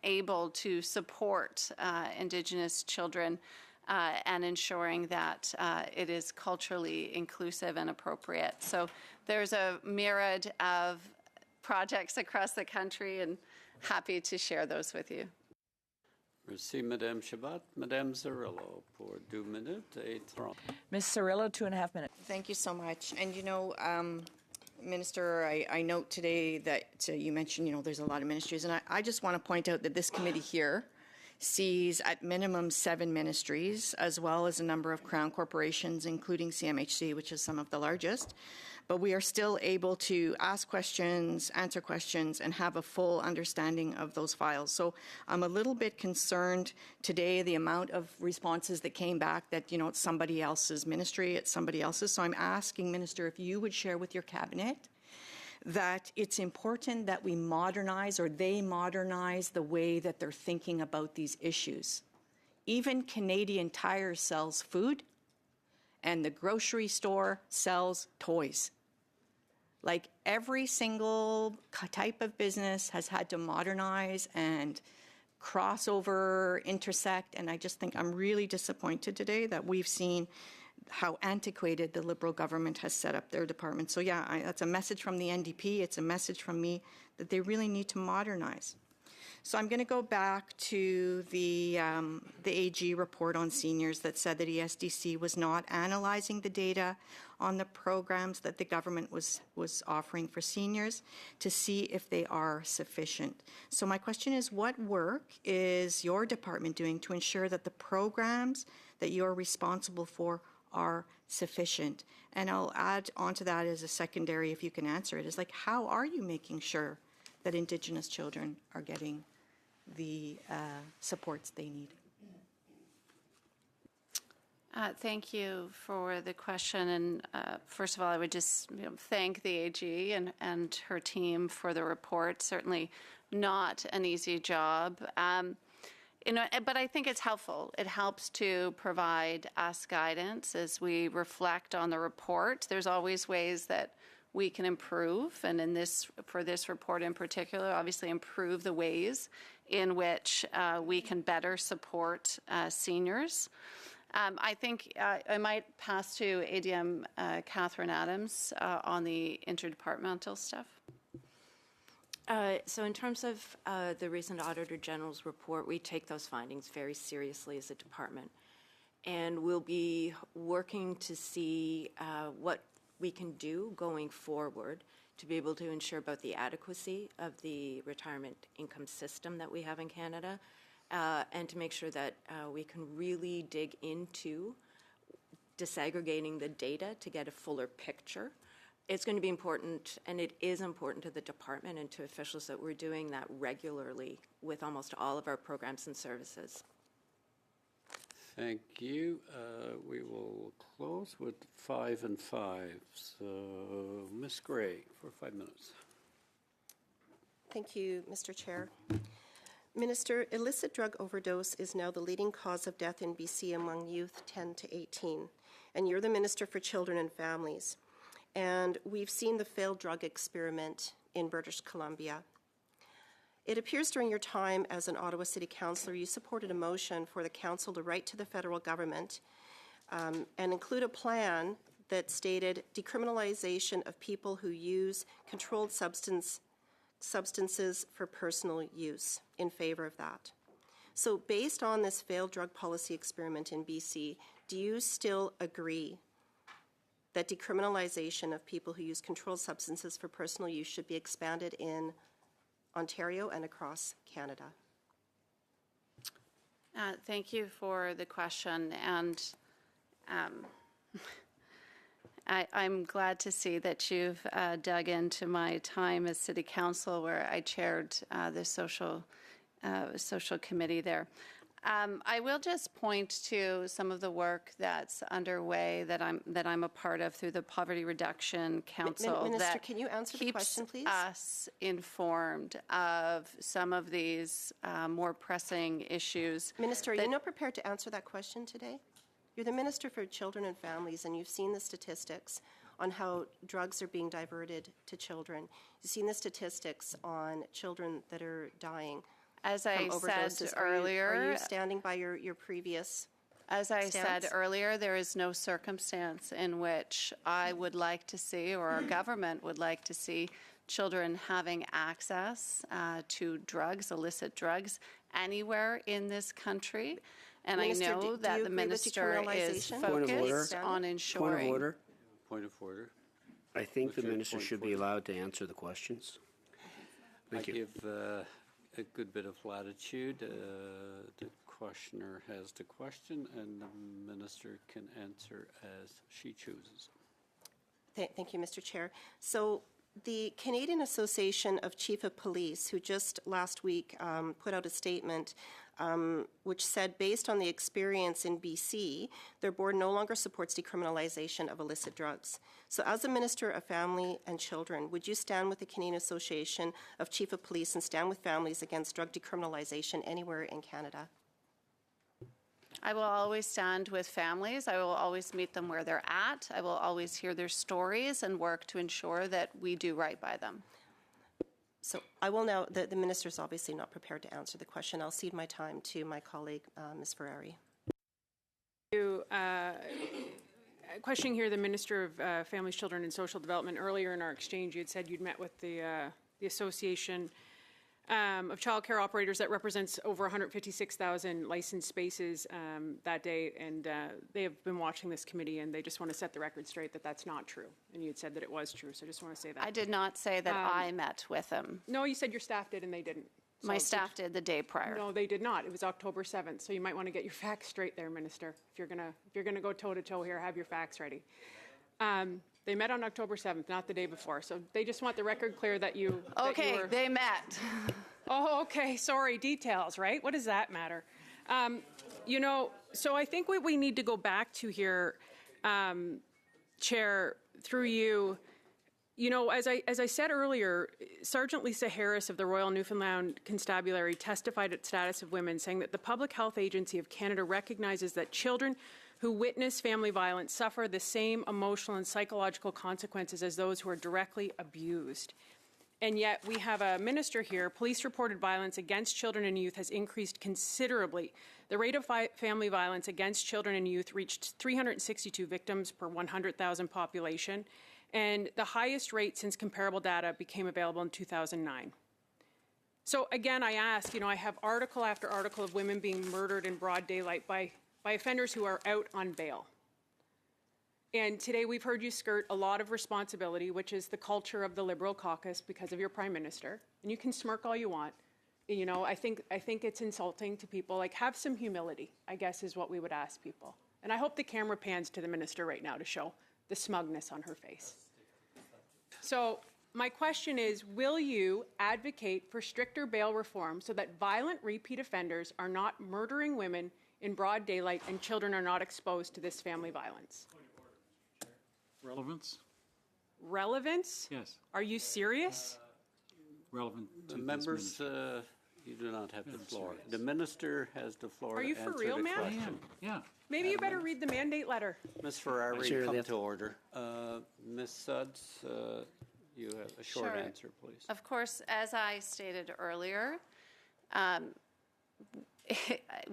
able to support Indigenous children and ensuring that it is culturally inclusive and appropriate. So there's a myriad of projects across the country, and happy to share those with you. Merci, Madame Chabot. Madame Cirillo, pour 2 minutes et 30. Ms. Cirillo, 2.5 minutes. Thank you so much. And Minister, I note today that you mentioned, there's a lot of ministries, and I just want to point out that this committee here sees at minimum 7 ministries, as well as a number of Crown corporations, including CMHC, which is some of the largest. But we are still able to ask questions, answer questions, and have a full understanding of those files. So I'm a little bit concerned today, the amount of responses that came back that, it's somebody else's ministry, it's somebody else's. So I'm asking, Minister, if you would share with your cabinet that it's important that we modernize, or they modernize, the way that they're thinking about these issues. Even Canadian Tire sells food, and the grocery store sells toys. Like, every single type of business has had to modernize and cross over, intersect, and I just think I'm really disappointed today that we've seen how antiquated the Liberal government has set up their department. So yeah, that's a message from the NDP. It's a message from me that they really need to modernize. So I'm going to go back to the AG report on seniors that said that ESDC was not analyzing the data on the programs that the government was offering for seniors to see if they are sufficient. So my question is, what work is your department doing to ensure that the programs that you're responsible for are sufficient? And I'll add onto that as a secondary, if you can answer it, is like, how are you making sure that Indigenous children are getting the supports they need? Thank you for the question. And first of all, I would just thank the AG and her team for the report. Certainly not an easy job. But I think it's helpful. It helps to provide us guidance as we reflect on the report. There's always ways that we can improve, and for this report in particular, obviously improve the ways in which we can better support seniors. I think I might pass to ADM Catherine Adams on the interdepartmental stuff. So in terms of the recent Auditor General's report, we take those findings very seriously as a department. And we'll be working to see what we can do going forward to be able to ensure both the adequacy of the retirement income system that we have in Canada and to make sure that we can really dig into disaggregating the data to get a fuller picture. it's going to be important, and it is important to the department and to officials that we're doing that regularly with almost all of our programs and services. Thank you. We will close with 5 and 5. So, Ms. Gray, for 5 minutes. Thank you, Mr. Chair. Minister, illicit drug overdose is now the leading cause of death in BC among youth 10 to 18, and you're the Minister for Children and Families. And we've seen the failed drug experiment in British Columbia. It appears during your time as an Ottawa City Councillor, you supported a motion for the Council to write to the federal government and include a plan that stated decriminalization of people who use controlled substances for personal use, in favor of that. So based on this failed drug policy experiment in BC, do you still agree that decriminalization of people who use controlled substances for personal use should be expanded in Ontario and across Canada? Thank you for the question, and I'm glad to see that you've dug into my time as City Council, where I chaired the social committee there. I will just point to some of the work that's underway that I'm a part of through the Poverty Reduction Council. Minister, that can you answer the question, please? keeps us informed of some of these more pressing issues. Minister, are you not prepared to answer that question today? You're the Minister for Children and Families, and you've seen the statistics on how drugs are being diverted to children. You've seen the statistics on children that are dying. As I said earlier, are you standing by your previous As I stance? said earlier, there is no circumstance in which I would like to see, or our government would like to see, children having access to drugs, illicit drugs, anywhere in this country. And Minister, I know do that you the agree with minister is decriminalization? focused on ensuring. Point of order. Point of order. I think the Mr. minister Point should be allowed to answer the questions. Thank you. I give a good bit of latitude. The questioner has the question, and the minister can answer as she chooses. Thank you, Mr. Chair. So the Canadian Association of Chief of Police, who just last week put out a statement which said, based on the experience in BC, their board no longer supports decriminalization of illicit drugs. So as a Minister of Family and Children, would you stand with the Canadian Association of Chief of Police and stand with families against drug decriminalization anywhere in Canada? I will always stand with families. I will always meet them where they're at. I will always hear their stories and work to ensure that we do right by them. So I will now, the minister is obviously not prepared to answer the question. I'll cede my time to my colleague, Ms. Ferrari. Questioning here the Minister of Families, Children and Social Development. Earlier in our exchange, you had said you'd met with the Association of childcare operators that represents over 156,000 licensed spaces that day, and they have been watching this committee, and they just want to set the record straight that that's not true. And you had said that it was true, so I just want to say that. I did not say that I met with them. No, you said your staff did, and they didn't. So My staff did the day prior. No, they did not. It was October 7th, so you might want to get your facts straight there, Minister. If you're gonna go toe to toe here, have your facts ready. They met on October 7th, not the day before. So they just want the record clear that you. Okay, they met. Oh, okay. Sorry, details, right? What does that matter? So I think what we need to go back to here, Chair, through you. As I said earlier, Sergeant Lisa Harris of the Royal Newfoundland Constabulary testified at Status of Women, saying that the Public Health Agency of Canada recognizes that children who witness family violence suffer the same emotional and psychological consequences as those who are directly abused. And yet we have a minister here. Police-reported violence against children and youth has increased considerably. The rate of family violence against children and youth reached 362 victims per 100,000 population, and the highest rate since comparable data became available in 2009. So again, I ask, I have article after article of women being murdered in broad daylight by offenders who are out on bail. And today we've heard you skirt a lot of responsibility, which is the culture of the Liberal caucus because of your Prime Minister. And you can smirk all you want. I think it's insulting to people. Like, have some humility, I guess, is what we would ask people. And I hope the camera pans to the Minister right now to show the smugness on her face. So my question is, will you advocate for stricter bail reform so that violent repeat offenders are not murdering women in broad daylight and children are not exposed to this family violence? Relevance? Relevance? Yes. Are you serious? Relevant to this Members, minister. you do not have the floor. The minister has the floor Are to you answer for real, the ma'am? I question. am, yeah. Maybe you better read the mandate letter. Ms. Ferrari, Chair, come that's- to order. Ms. Suds, you have a short Sure. answer, please. Of course, as I stated earlier,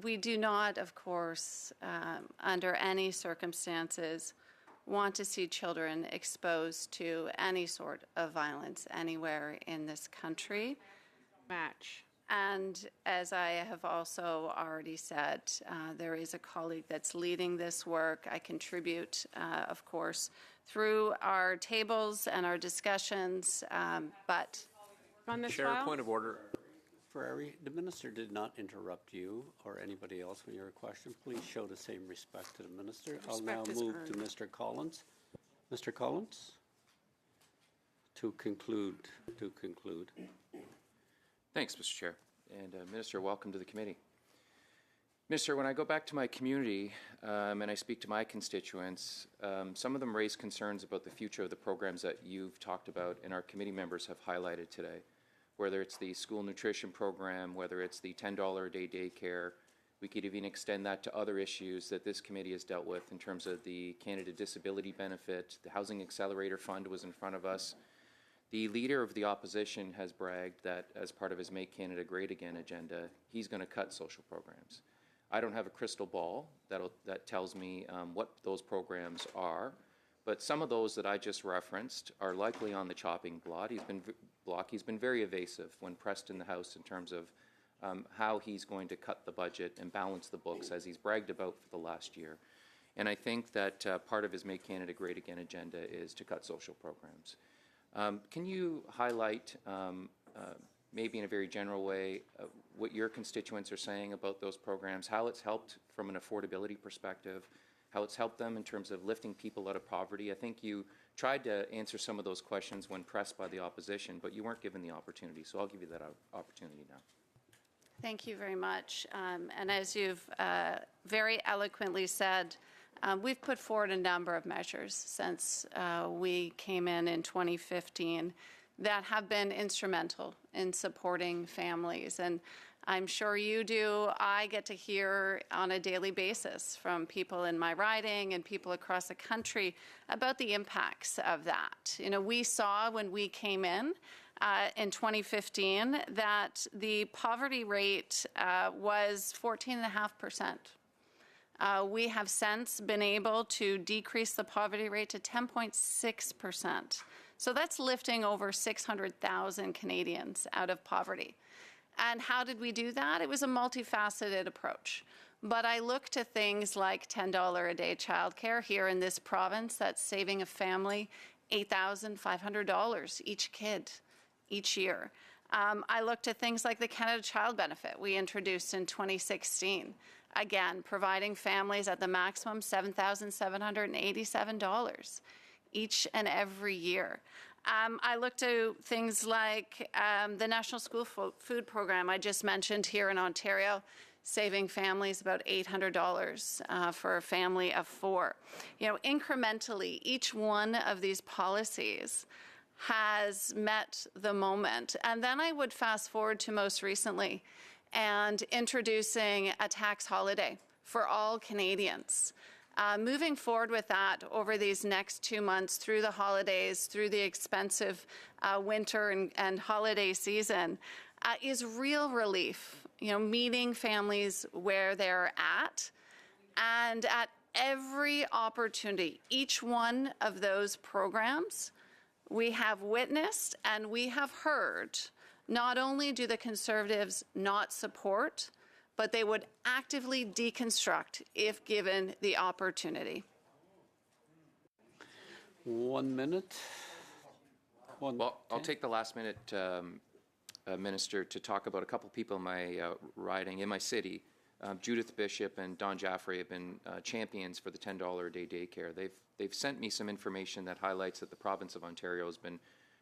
we do not, of course, under any circumstances, want to see children exposed to any sort of violence anywhere in this country. Match. And as I have also already said, there is a colleague that's leading this work. I contribute, of course, through our tables and our discussions, but On this Chair, file? point of order. Ferrari, the minister did not interrupt you or anybody else when you were questioned. Please show the same respect to the minister. I'll now Respect is move to earned. Mr. Collins. Mr. Collins? To conclude. Thanks, Mr. Chair. And Minister, welcome to the committee. Minister, when I go back to my community and I speak to my constituents, some of them raise concerns about the future of the programs that you've talked about and our committee members have highlighted today, whether it's the school nutrition program, whether it's the $10 a day daycare. We could even extend that to other issues that this committee has dealt with in terms of the Canada Disability Benefit. The Housing Accelerator Fund was in front of us. The leader of the opposition has bragged that as part of his Make Canada Great Again agenda, he's going to cut social programs. I don't have a crystal ball that tells me what those programs are, but some of those that I just referenced are likely on the chopping block. He's been very evasive when pressed in the House in terms of how he's going to cut the budget and balance the books, as he's bragged about for the last year. And I think that part of his Make Canada Great Again agenda is to cut social programs. Can you highlight, maybe in a very general way, what your constituents are saying about those programs, how it's helped from an affordability perspective, how it's helped them in terms of lifting people out of poverty? I think you tried to answer some of those questions when pressed by the opposition, but you weren't given the opportunity, so I'll give you that opportunity now. thank you very much. And as you've very eloquently said, we've put forward a number of measures since we came in 2015 that have been instrumental in supporting families. And I'm sure you do. I get to hear on a daily basis from people in my riding and people across the country about the impacts of that. You know, we saw when we came in 2015 that the poverty rate was 14.5%. We have since been able to decrease the poverty rate to 10.6%. So that's lifting over 600,000 Canadians out of poverty. And how did we do that? It was a multifaceted approach. But I look to things like $10 a day childcare here in this province that's saving a family $8,500 each kid each year. I looked at things like the Canada Child Benefit we introduced in 2016. Again, providing families at the maximum $7,787 each and every year. I looked at things like the National School Food Program I just mentioned here in Ontario, saving families about $800 for a family of 4. You know, incrementally, each one of these policies has met the moment. And then I would fast forward to most recently and introducing a tax holiday for all Canadians. Moving forward with that over these next 2 months through the holidays, through the expensive winter and holiday season, is real relief, you know, meeting families where they're at. And at every opportunity, each one of those programs, we have witnessed and we have heard, not only do the Conservatives not support, but they would actively deconstruct if given the opportunity. 1 minute. Well, I'll take the last minute, Minister, to talk about a couple people in my riding, in my city. Judith Bishop and Don Jaffrey have been champions for the $10 a day daycare. They've sent me some information that highlights that the province of Ontario has been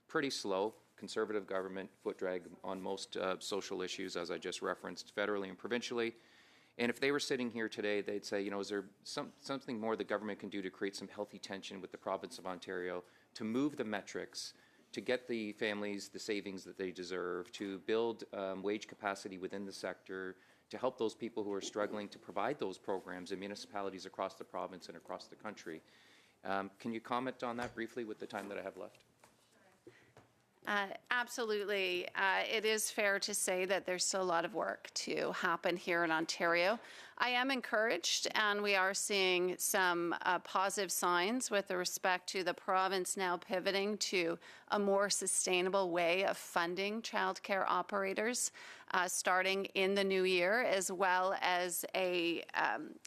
pretty slow. Conservative government, foot drag on most social issues, as I just referenced, federally and provincially. And if they were sitting here today, they'd say, you know, is there something more the government can do to create some healthy tension with the province of Ontario to move the metrics, to get the families the savings that they deserve, to build wage capacity within the sector, to help those people who are struggling to provide those programs in municipalities across the province and across the country. Can you comment on that briefly with the time that I have left? Absolutely. It is fair to say that there's still a lot of work to happen here in Ontario. I am encouraged, and we are seeing some positive signs with respect to the province now pivoting to a more sustainable way of funding childcare operators starting in the new year, as well as a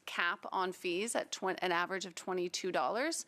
cap on fees at an average of $22.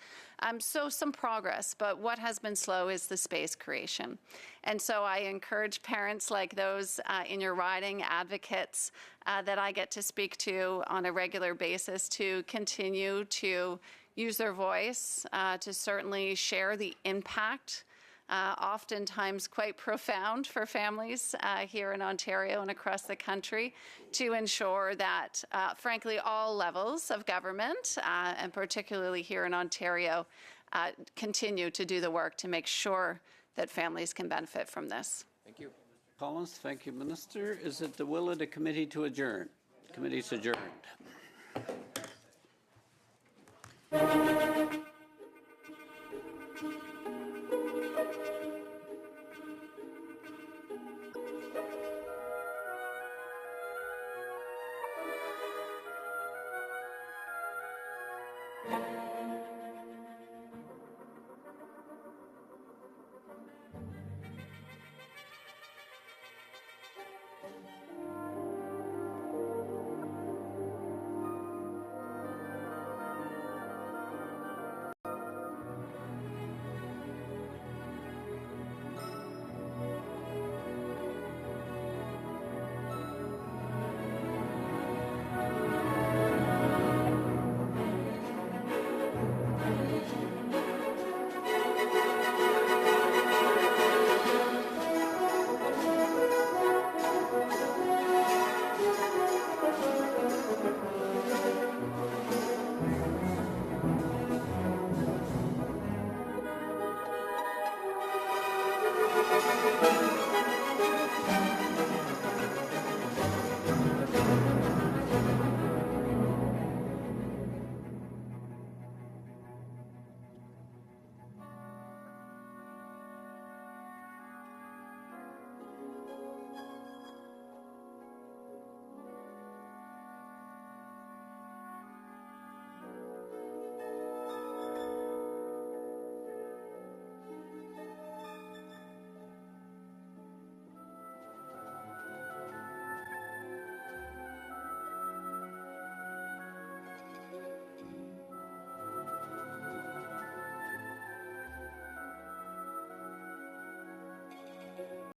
So some progress, but what has been slow is the space creation. And so I encourage parents like those in your riding, advocates that I get to speak to on a regular basis, to continue to use their voice, to certainly share the impact, oftentimes quite profound for families here in Ontario and across the country, to ensure that, frankly, all levels of government, and particularly here in Ontario, continue to do the work to make sure that families can benefit from this. Thank you. Collins, thank you, Minister. Is it the will of the committee to adjourn? Committee is adjourned.